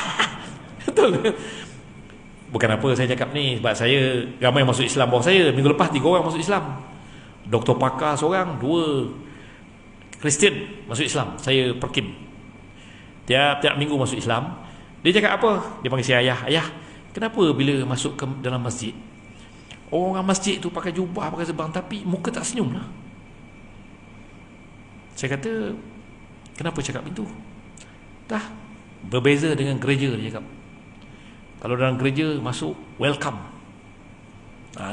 Betul. Bukan apa saya cakap ni, sebab saya ramai masuk Islam bawah saya. Minggu lepas 3 orang masuk Islam. Doktor pakar seorang, 2 Kristian masuk Islam. Saya perkim. Tiap minggu masuk Islam. Dia cakap apa? Dia panggil saya ayah. Kenapa bila masuk ke dalam masjid, orang masjid tu pakai jubah, pakai sebang, tapi muka tak senyum lah. Saya kata, kenapa cakap itu? Dah berbeza dengan gereja, dia cakap. Kalau dalam gereja masuk, welcome.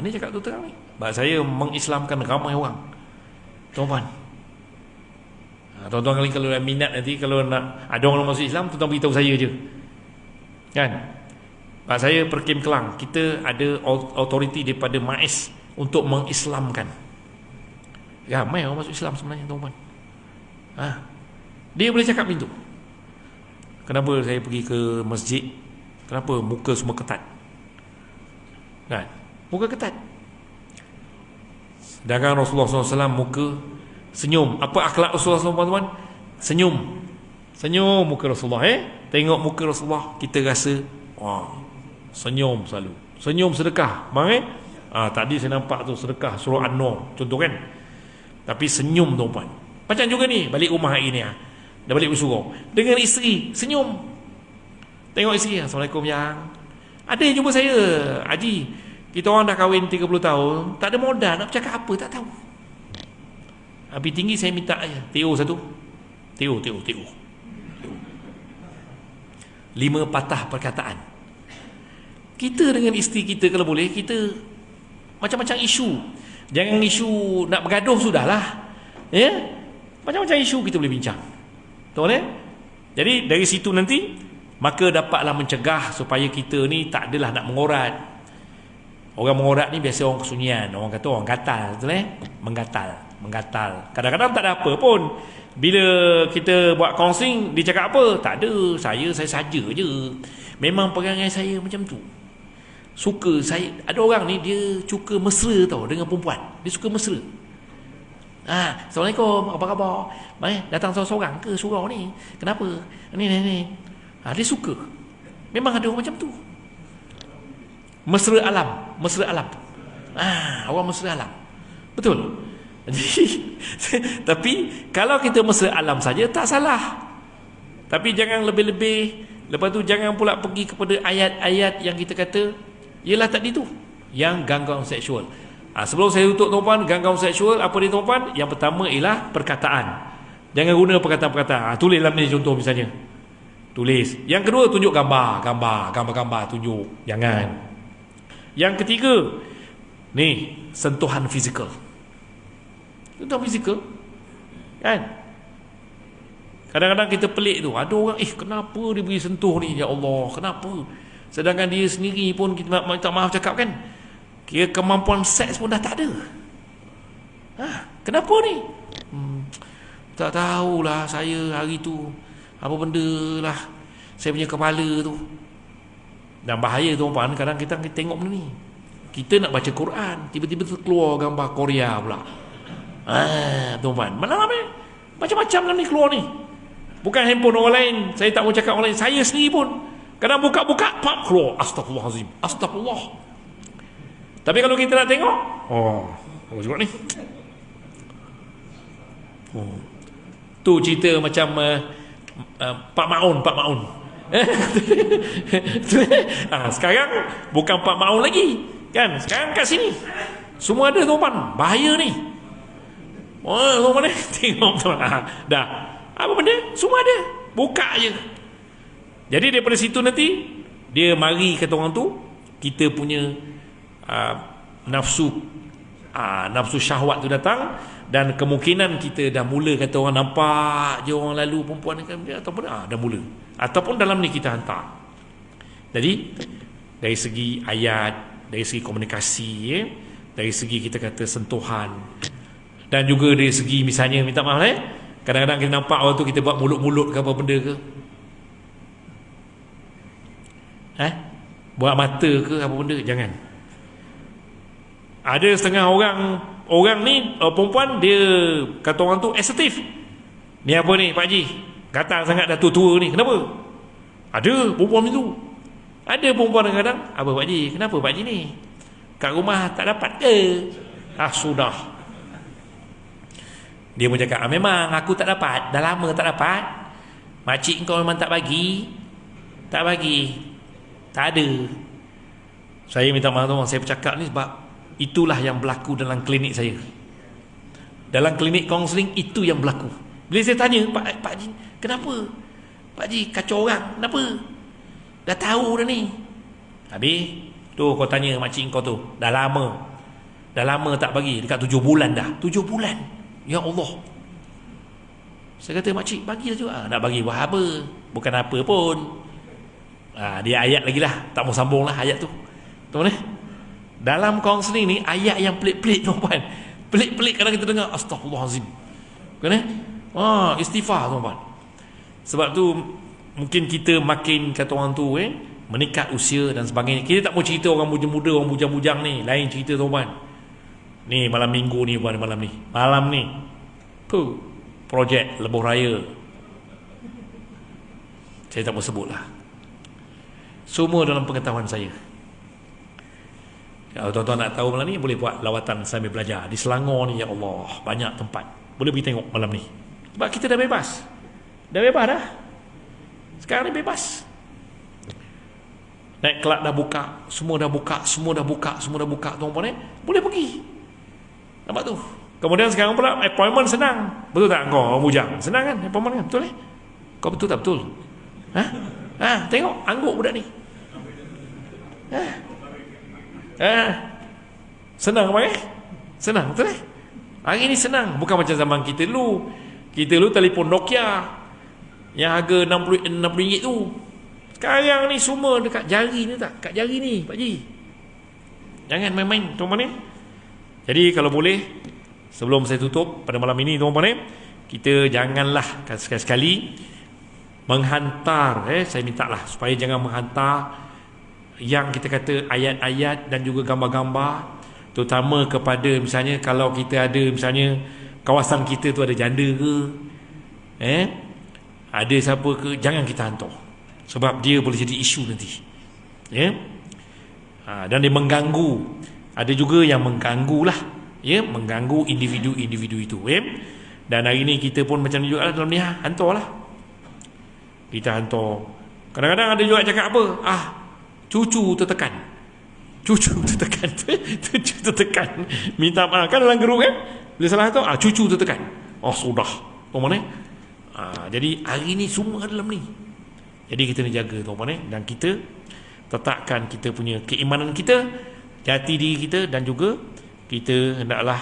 Ni cakap tu terang ni. Sebab saya mengislamkan ramai orang. Tuan-tuan, tuan-tuan kalau ada minat nanti, kalau nak ada orang masuk Islam, tuan-tuan beritahu saya je. Kan? Sebab saya Perkim Kelang, kita ada autoriti daripada MAIS untuk mengislamkan. Ramai orang masuk Islam sebenarnya, tuan-tuan. Dia boleh cakap pintu. Kenapa saya pergi ke masjid? Kenapa muka semua ketat? Kan? Muka ketat. Sedangkan Rasulullah SAW muka senyum. Apa akhlak Rasulullah SAW, tuan-tuan? Senyum muka Rasulullah. Tengok muka Rasulullah, kita rasa senyum selalu. Senyum sedekah. Tadi saya nampak tu sedekah surah An-Nur, contoh kan. Tapi senyum tuan-puan. Macam juga ni, balik rumah hari ni, dah balik bersurau, dengan isteri, senyum. Tengok isteri, Assalamualaikum yang. Ada yang jumpa saya, Haji, kita orang dah kahwin 30 tahun, tak ada modal, nak bercakap apa, tak tahu. Habis tinggi saya minta aja, Teo satu. Teo. 5 patah perkataan. Kita dengan isteri kita kalau boleh, kita macam-macam isu. Jangan isu nak bergaduh sudahlah. Ya? Macam-macam isu kita boleh bincang. Betul ya? Jadi dari situ nanti maka dapatlah mencegah supaya kita ni tak adalah nak mengorat. Orang mengorat ni biasa orang kesunyian, orang kata orang gatal, betul eh? Menggatal. Kadang-kadang tak ada apa pun. Bila kita buat kaunseling, dia cakap apa? Tak ada, saya saja je. Memang perangai saya macam tu. Suka saya, ada orang ni dia suka mesra tau dengan perempuan. Dia suka mesra. Assalamualaikum, apa khabar? Datang seorang-seorang ke surau ni? Kenapa? Ni. Dia suka. Memang ada orang macam tu. Mesra alam. Orang mesra alam. Betul. Tapi kalau kita mesra alam saja tak salah. Tapi jangan lebih-lebih. Lepas tu jangan pula pergi kepada ayat-ayat yang kita kata ialah tadi tu, yang gangguan seksual. Sebelum saya tutup tuan-puan, gangguan seksual apa dia tuan-puan? Yang pertama ialah perkataan. Jangan guna perkataan-perkataan. Tulis dalam ni contoh misalnya. Tulis. Yang kedua, tunjuk gambar tunjuk. Jangan. Yang ketiga, ni sentuhan fizikal. Sentuhan fizikal. Kan? Kadang-kadang kita pelik tu. Ada orang, kenapa dia beri sentuh ni? Ya Allah, kenapa? Sedangkan dia sendiri pun, kita minta maaf cakap kan, kira kemampuan seks pun dah tak ada. Kenapa ni? Tak tahulah saya hari tu apa benda lah saya punya kepala tu. Dan bahaya tuan-tuan, kadang kita tengok benda ni, kita nak baca Quran, tiba-tiba keluar gambar Korea pula. Tuan-tuan, mana ni? Macam-macam lah ni keluar ni. Bukan handphone orang lain, saya tak mau cakap orang lain, saya sendiri pun kadang buka-buka, pap, keluar. Astagfirullahalazim. Astagfirullah. Tapi kalau kita nak tengok, juga ni. Tu cerita macam Pak Maun. Sekarang bukan Pak Maun lagi, kan? Sekarang kat sini semua ada tuan-tuan. Bahaya ni. Tuan-tuan ni tengok tuan. Dah. Apa benda? Semua ada. Buka je. Jadi daripada situ nanti dia mari kata orang tu, kita punya nafsu syahwat tu datang, dan kemungkinan kita dah mula kata orang nampak je orang lalu perempuan kan dia, ataupun dah mula, ataupun dalam ni kita hantar. Jadi dari segi ayat, dari segi komunikasi, dari segi kita kata sentuhan, dan juga dari segi misalnya minta maaf kadang-kadang kita nampak orang tu kita buat mulut-mulut ke apa benda ke, buat mata ke apa benda, jangan. Ada setengah orang ni perempuan, dia kata orang tu asertif. Ni apa ni Pak Haji, gatal sangat dah tua-tua ni, kenapa? Ada perempuan itu. Ada perempuan kadang, apa Pak Haji, kenapa Pak Haji ni kat rumah tak dapat ke? Sudah. Dia pun cakap, memang aku tak dapat, dah lama tak dapat. Makcik kau memang tak bagi. Tak ada. Saya minta maaf tuan, saya bercakap ni sebab itulah yang berlaku dalam klinik saya. Dalam klinik kaunseling itu yang berlaku. Bila saya tanya, Pak Haji, kenapa? Pak Haji kacau orang, kenapa? Dah tahu dah ni. Habis tu kau tanya makcik kau tu, dah lama tak bagi, dekat 7 bulan dah. 7 bulan. Ya Allah. Saya kata, makcik bagi juga. Nak bagi buat apa? Bukan apa pun. Dia ayat lagi lah, tak mau sambung lah ayat tu. Tuan-tuan, dalam kaunseling ni ayat yang pelik-pelik tuan-tuan. Pelik-pelik kadang kita dengar, astagfirullahalazim. Kan istighfar tuan-tuan. Sebab tu mungkin kita makin kata orang tu meningkat usia dan sebagainya. Kita tak mau cerita orang muda-muda, orang bujang-bujang ni, lain cerita tuan-tuan. Ni malam minggu ni bukan malam ni projek Lebuh Raya, saya tak mau sebut lah, semua dalam pengetahuan saya. Kalau tuan-tuan nak tahu malam ni, boleh buat lawatan sambil belajar. Di Selangor ni, ya Allah, banyak tempat. Boleh pergi tengok malam ni. Sebab kita dah bebas. Dah bebas dah. Sekarang ni bebas. Naik kelab dah buka, semua dah buka, tuan-tuan boleh pergi. Nampak tu. Kemudian sekarang pula appointment senang. Betul tak kau orang bujang? Senang kan appointment kan? Betul Kau betul tak betul? Tengok angguk budak ni. Senang apa Senang betul Hari ni senang, bukan macam zaman kita dulu. Kita dulu telefon Nokia yang harga RM60 tu. Sekarang ni semua dekat jari ni tak? Kat jari ni Pak Ji. Jangan main-main tuan-tuan ni. Jadi kalau boleh, sebelum saya tutup pada malam ini tuan-tuan ni, kita janganlah sekali-sekali menghantar, saya minta lah supaya jangan menghantar yang kita kata ayat-ayat dan juga gambar-gambar, terutama kepada misalnya kalau kita ada misalnya kawasan kita tu ada janda ke, ada siapa ke, jangan kita hantar. Sebab dia boleh jadi isu nanti. Dan dia mengganggu. Ada juga yang mengganggu lah. Mengganggu individu-individu itu. Dan hari ni kita pun macam ni juga dalam ni, hantar lah. Kita hantar. Kadang-kadang ada juga cakap apa? Cucu tertekan. Cucu tertekan. Minta maaf. Kan dalam geruk bila salah hantar, cucu tertekan. Sudah. Jadi hari ni semua dalam ni. Jadi kita nak jaga tuan-tuan dan kita letakkan kita punya keimanan kita, jati diri kita, dan juga kita hendaklah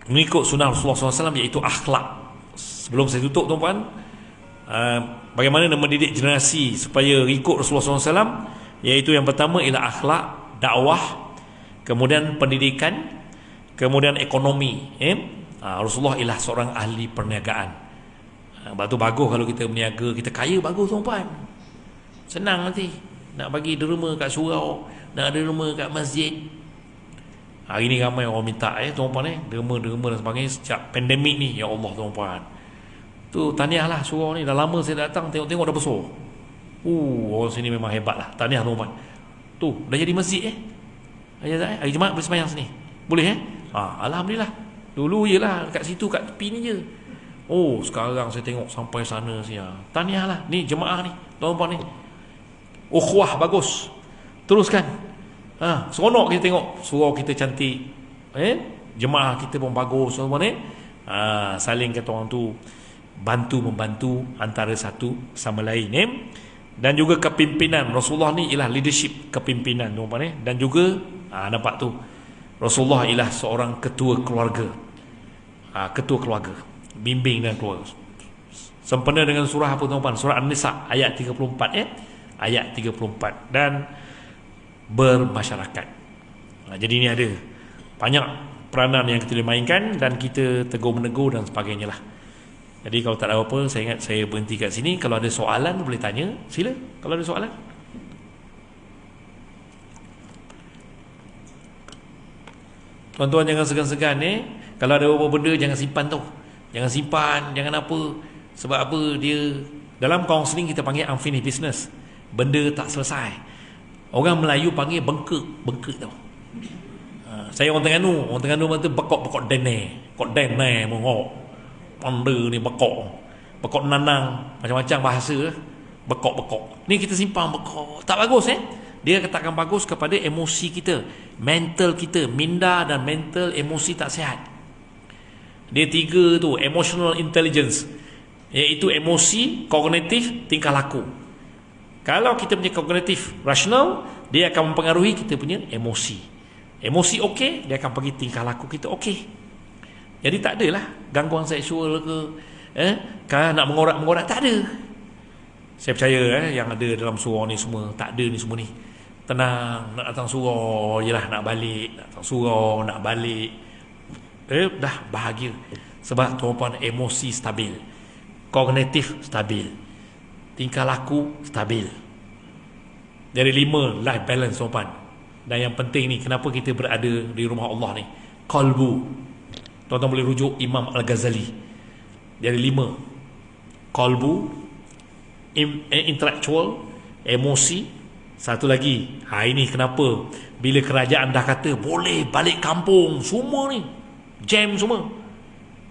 mengikut sunnah Rasulullah SAW, iaitu akhlak. Sebelum saya tutup tuan-tuan, bagaimana nak mendidik generasi supaya ikut Rasulullah SAW, iaitu yang pertama ialah akhlak, dakwah, kemudian pendidikan, kemudian ekonomi. Rasulullah ialah seorang ahli perniagaan. Sebab tu bagus kalau kita berniaga, kita kaya, bagus tuan-tuan. Senang nanti nak bagi derma kat surau, nak derma kat masjid. Hari ni ramai orang minta tuan-tuan derma dan sebagainya sejak pandemik ni. Ya Allah tuan-tuan, tu tahniah lah surau ni. Dah lama saya datang, tengok-tengok dah besar. Orang sini memang hebat lah. Tahniah tuan-tuan. Tu dah jadi masjid hari Jumaat boleh sembahyang sini. Boleh Alhamdulillah. Dulu je lah kat situ, kat tepi ni je. Sekarang saya tengok sampai sana sia. Tahniah lah. Ni jemaah ni tuan-tuan ni, ukhuwah bagus. Teruskan. Seronok kita tengok surau kita cantik. Jemaah kita pun bagus tuan-tuan ni. Saling kata orang tu bantu-membantu antara satu sama lain. Dan juga kepimpinan Rasulullah ni ialah leadership, kepimpinan tuan-tuan ni. Dan juga nampak tu, Rasulullah ialah seorang ketua keluarga. Ketua keluarga, bimbing dan keluarga. Sempena dengan surah apa tuan-tuan? Surah An-Nisa ayat 34 ayat 34. Dan bermasyarakat. Jadi ini ada banyak peranan yang kita boleh mainkan, dan kita tegur-menegur dan sebagainya lah. Jadi kalau tak ada apa, saya ingat saya berhenti kat sini. Kalau ada soalan boleh tanya, sila kalau ada soalan. Tuan-tuan jangan segan-segan kalau ada apa-apa benda jangan simpan tau. Jangan simpan, jangan apa. Sebab apa? Dia dalam counselling kita panggil unfinished business. Benda tak selesai. Orang Melayu panggil bengkak tau. Saya orang Terengganu kata bekok dene. Kok dene mengok. Panda ni bekok nanang, macam-macam bahasa. Bekok. Ni kita simpan bekok. Tak bagus Dia katakan bagus kepada emosi kita, mental kita, minda dan mental, emosi tak sihat. Dia tiga tu, emotional intelligence, iaitu emosi, kognitif, tingkah laku. Kalau kita punya kognitif rasional, dia akan mempengaruhi kita punya emosi. Emosi okey, dia akan pergi tingkah laku kita okey. Jadi tak adalah gangguan seksual ke, kalau nak mengorak-mengorak, tak ada. Saya percaya yang ada dalam surau ni semua tak ada ni semua ni. Tenang, nak datang surau je lah, nak balik, nak datang surau, nak balik, dah bahagia. Sebab tuan-tuan emosi stabil, kognitif stabil, tingkah laku stabil. Dari 5 life balance tuan-tuan. Dan yang penting ni, kenapa kita berada di rumah Allah ni, qalbu. Tuan-tuan boleh rujuk Imam Al-Ghazali. Dari 5, qalbu, intellectual, emosi, Satu lagi, ini kenapa bila kerajaan dah kata boleh balik kampung, semua ni jam semua.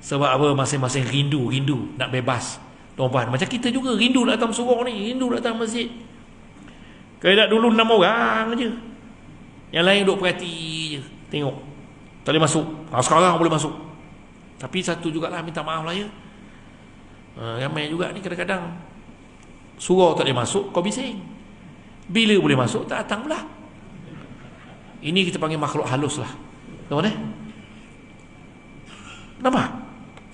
Sebab apa? Masing-masing rindu nak bebas. Tuan-tuan, macam kita juga rindu nak datang surau ni, rindu nak datang masjid. Kalau dulu 6 orang je, yang lain duk perhati je, tengok tak boleh masuk. Sekarang boleh masuk. Tapi satu jugalah, minta maaf lah ya, ramai juga ni kadang-kadang surau tak boleh masuk, kau bising. Bila boleh masuk, tak datang pula. Ini kita panggil makhluk halus lah. Nampak ni? Nampak?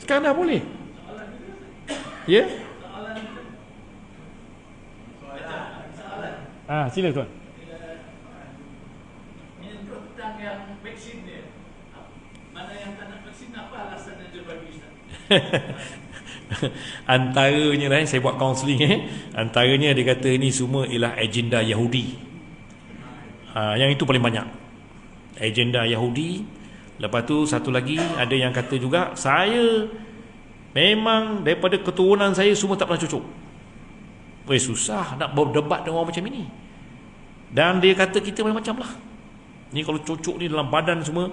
Sekarang dah boleh. Ya? Sila tuan. Tentang yang vaksin dia, mana yang tak nak vaksin, apa alasan dia bagi Ustaz? Antaranya lah, saya buat kaunseling antaranya dia kata ini semua ialah agenda Yahudi. Yang itu paling banyak, agenda Yahudi. Lepas tu satu lagi ada yang kata juga, saya memang daripada keturunan saya semua tak pernah cucuk. Susah nak berdebat dengan orang macam ini. Dan dia kata kita macam-macam lah. Ni kalau cucuk ni dalam badan semua,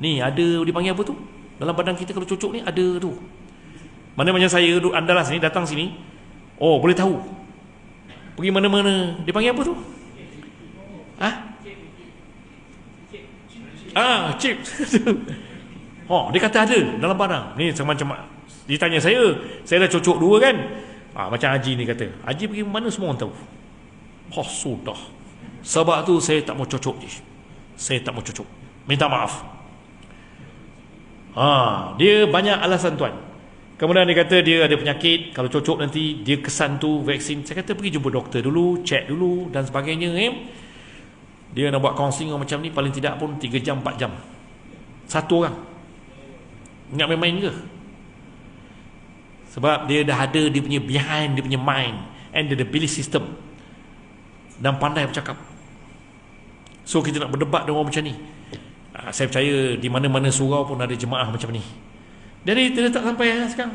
ni ada, dipanggil apa tu, dalam badan kita kalau cucuk ni ada tu. Mana macam saya Andalas ni datang sini, oh boleh tahu pergi mana-mana, dia panggil apa tu? Chip. Dia kata ada dalam badan ni. Macam ditanya saya dah cucuk 2 kan. Macam Haji ni kata, Haji pergi mana semua orang tahu. Sudah. Sebab tu saya tak mau cucuk je. Saya tak mau cucuk, minta maaf. Dia banyak alasan tuan. Kemudian dia kata dia ada penyakit, kalau cucuk nanti dia kesan tu vaksin. Saya kata pergi jumpa doktor dulu, cek dulu dan sebagainya. Dia nak buat kaunseling macam ni paling tidak pun 3 jam 4 jam satu orang. Ingat main-main ke? Sebab dia dah ada dia punya behind, dia punya mind and the belief system, dan pandai bercakap. So kita nak berdebat dengan orang macam ni. Saya percaya di mana-mana surau pun ada jemaah macam ni. Jadi dia tak sampai sekarang.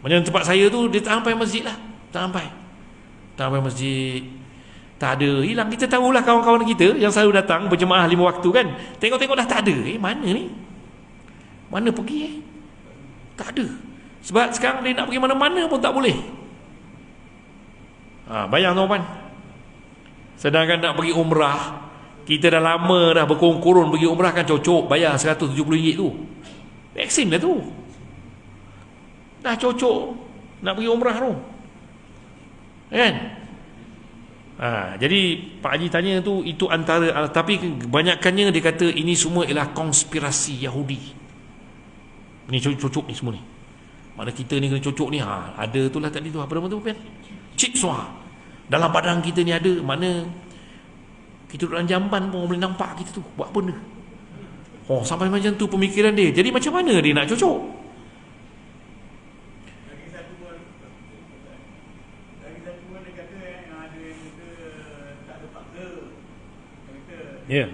Macam tempat saya tu, dia tak sampai masjid lah. Tak sampai masjid. Tak ada, hilang. Kita tahulah kawan-kawan kita yang selalu datang berjemaah 5 waktu kan, tengok-tengok dah tak ada. Mana ni? Mana pergi Tak ada. Sebab sekarang dia nak pergi mana-mana pun tak boleh. Bayang tuan-tuan, sedangkan nak pergi umrah, kita dah lama dah berkurun-kurun pergi umrah kan, cocok bayar RM170 tu. Vaksin dah tu, dah cocok nak pergi umrah tu kan. Jadi Pak Haji tanya tu, itu antara, tapi kebanyakannya dia kata ini semua ialah konspirasi Yahudi. Ni cocok ni semua ni. Mana kita ni kena cocok ni, ada tu lah tadi tu, apa nama tu kan, chip suar dalam badan kita ni ada. Mana kita duduk dalam jamban pun boleh nampak kita tu buat benda. Sampai macam tu pemikiran dia. Jadi macam mana dia nak cocok? Ya.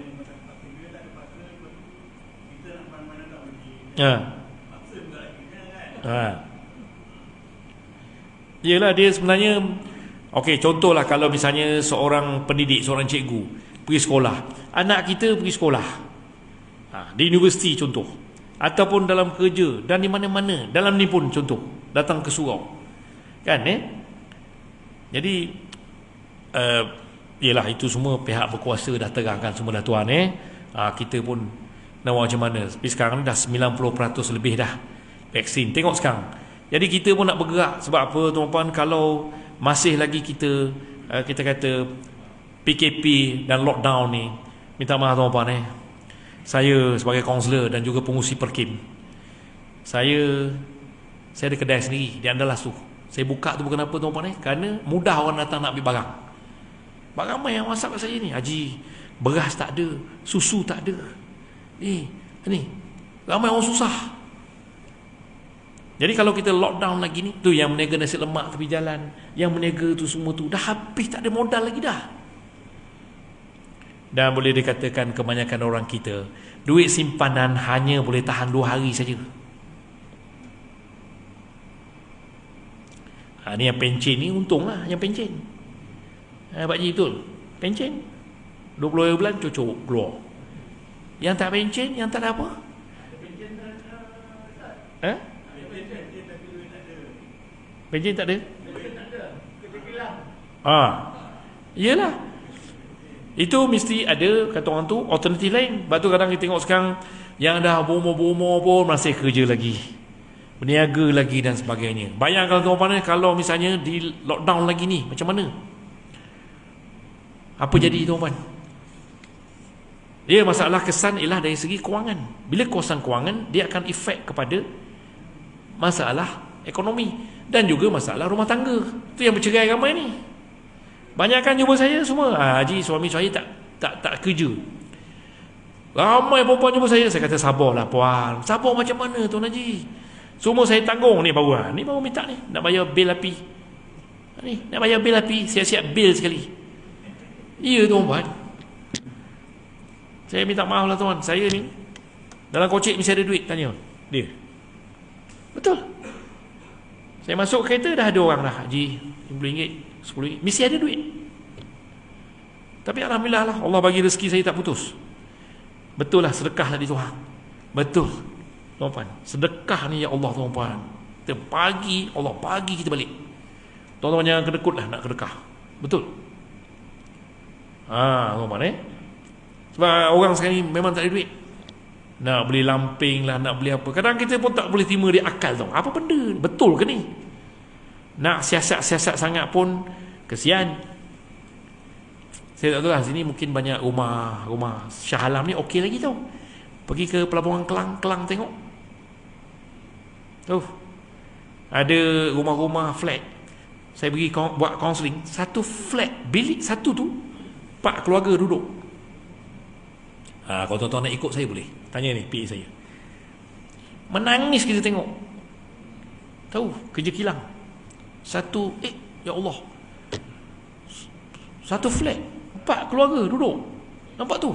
Yelah, dia sebenarnya contohlah kalau misalnya seorang pendidik, seorang cikgu pergi sekolah, anak kita pergi sekolah di universiti contoh, ataupun dalam kerja dan di mana-mana, dalam ni pun contoh, datang ke surau kan. Jadi yelah, itu semua pihak berkuasa dah terangkan semua dah tuan. Kita pun nak buat macam mana. Tapi sekarang ni dah 90% lebih dah vaksin. Tengok sekarang. Jadi kita pun nak bergerak. Sebab apa tuan-tuan, kalau masih lagi kita kata PKP dan lockdown ni, minta maaf tuan-tuan, saya sebagai kaunselor dan juga pengurusi Perkim, saya ada kedai sendiri di Andalas tu. Saya buka tu bukan apa tuan-tuan, kerana mudah orang datang nak ambil barang. Ramai yang WhatsApp kat saya ni, Haji, beras tak ada, susu tak ada, ni ramai orang susah. Jadi kalau kita lockdown lagi ni, tu yang meniaga nasi lemak tepi jalan, yang meniaga tu semua tu dah habis, tak ada modal lagi dah. Dan boleh dikatakan kebanyakan orang kita, duit simpanan hanya boleh tahan 2 hari saja. Ni yang pencen ni untung lah, yang pencen. Pak Ji betul. pencen 20 bulan cucuk keluar. Yang tak pencen, yang tak ada apa? Pencen tak ada? Iyalah. Itu mesti ada, kata orang tu, alternatif lain. Sebab tu kadang kita tengok sekarang yang dah berumur-umur pun masih kerja lagi, berniaga lagi dan sebagainya. Bayangkan tuan-tuan, kalau misalnya di lockdown lagi ni, macam mana? Apa jadi tuan-tuan? Dia masalah kesan ialah dari segi kewangan. Bila kawasan kewangan, dia akan efek kepada masalah ekonomi dan juga masalah rumah tangga. Itu yang bercerai ramai ni. Banyakkan jumpa saya semua, Haji, suami saya tak kerja. Ramai perempuan jumpa saya kata sabarlah puan. Sabar macam mana Tuan Haji? Semua saya tanggung ni baru. Ni baru minta ni, nak bayar bil api. Ni nak bayar bil api, siap-siap bil sekali. Ya tuan-tuan. Saya minta maaf lah tuan, saya ni dalam kocik mesti ada duit, tanya dia. Betul. Saya masuk kereta dah ada orang dah, Haji, RM50, RM10, mesti ada duit. Tapi alhamdulillah lah, Allah bagi rezeki saya tak putus. Betul lah, sedekah tadi Tuhan. Betul tuan-tuan, sedekah ni ya Allah tuan-tuan, kita bagi, Allah bagi kita balik. Tuan-tuan jangan kedekut lah nak sedekah. Betul. Tuan-tuan sebab orang sekarang ni memang tak ada duit, nak beli lamping lah, nak beli apa. Kadang kita pun tak boleh terima dia akal tau. Apa benda? Betul ke ni? Nak siasat-siasat sangat pun kesian. Saya tak tahu lah, sini mungkin banyak rumah Shah Alam ni okey lagi tau. Pergi ke Pelabuhan Kelang tengok. Ada rumah-rumah flat. Saya pergi buat kaunseling, satu flat, bilik satu tu 4 keluarga duduk. Kalau tuan-tuan nak ikut saya boleh tanya ni PA saya. Menangis kita tengok. Tahu kerja kilang. Satu ya Allah, satu flat 4 keluarga duduk. Nampak tu,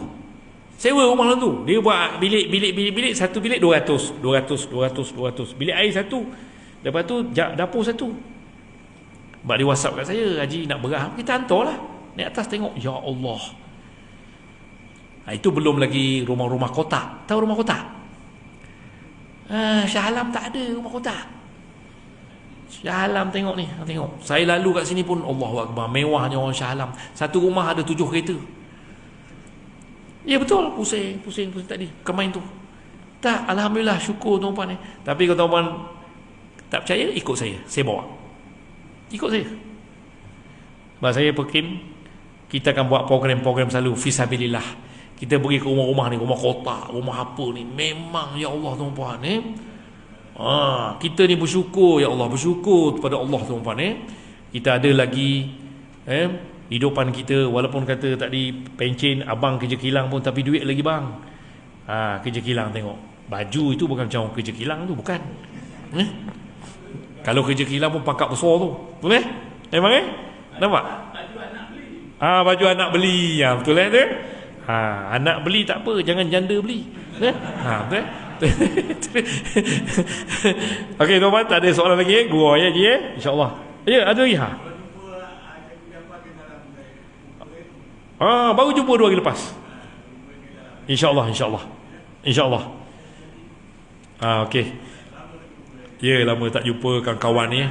sewa rumah dalam tu. Dia buat bilik, satu bilik 200. Bilik air satu, lepas tu dapur satu. Sebab dia WhatsApp kat saya, Haji nak berah, kita hantar lah. Naik atas tengok, ya Allah. Itu belum lagi rumah-rumah kotak. Tahu rumah kotak? Shah Alam tak ada rumah kotak. Shah Alam tengok ni, tengok. Saya lalu kat sini pun, Allahu Akbar, mewahnya orang Shah Alam. Satu rumah ada 7 kereta. Ya betul, pusing tadi kemain tu. Tak, alhamdulillah, syukur tuan-tuan ni. Tapi kalau tuan-tuan tak percaya, ikut saya bawa. Ikut saya. Sebab saya Pekim, kita akan buat program-program selalu fisabilillah. Kita pergi ke rumah-rumah ni, rumah kotak, rumah apa ni, memang ya Allah tuan-tuan kita ni bersyukur ya Allah, bersyukur kepada Allah tuan-tuan kita ada lagi hidupan kita. Walaupun kata tadi pencen abang kerja kilang pun, tapi duit lagi bang. Kerja kilang tengok, baju itu bukan macam kerja kilang tu, bukan. Kalau kerja kilang pun pangkat besar tu, betul memang nampak? Baju anak beli, ya betul tu. Anak beli tak apa, jangan janda beli. Betul. Okey tuan-tuan, tak ada soalan lagi gua ya Ji insya-Allah. Ya, ada lagi baru jumpa 2 hari lepas. Insya-Allah. Okey. Ya, lama tak jumpa kawan-kawan ni.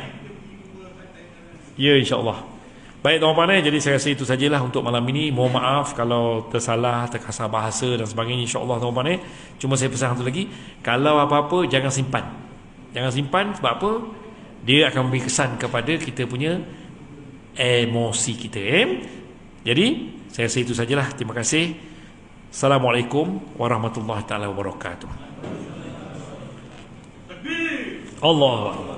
Ya, insya-Allah. Baik tuan-tuan, jadi saya rasa itu sajalah untuk malam ini. Mohon maaf kalau tersalah, terkasar bahasa dan sebagainya, insya-Allah tuan-tuan. Cuma saya pesan satu lagi, kalau apa-apa jangan simpan. Jangan simpan, sebab apa? Dia akan memberi kesan kepada kita punya emosi kita. Jadi saya rasa itu sajalah. Terima kasih. Assalamualaikum warahmatullahi taala wabarakatuh. Allah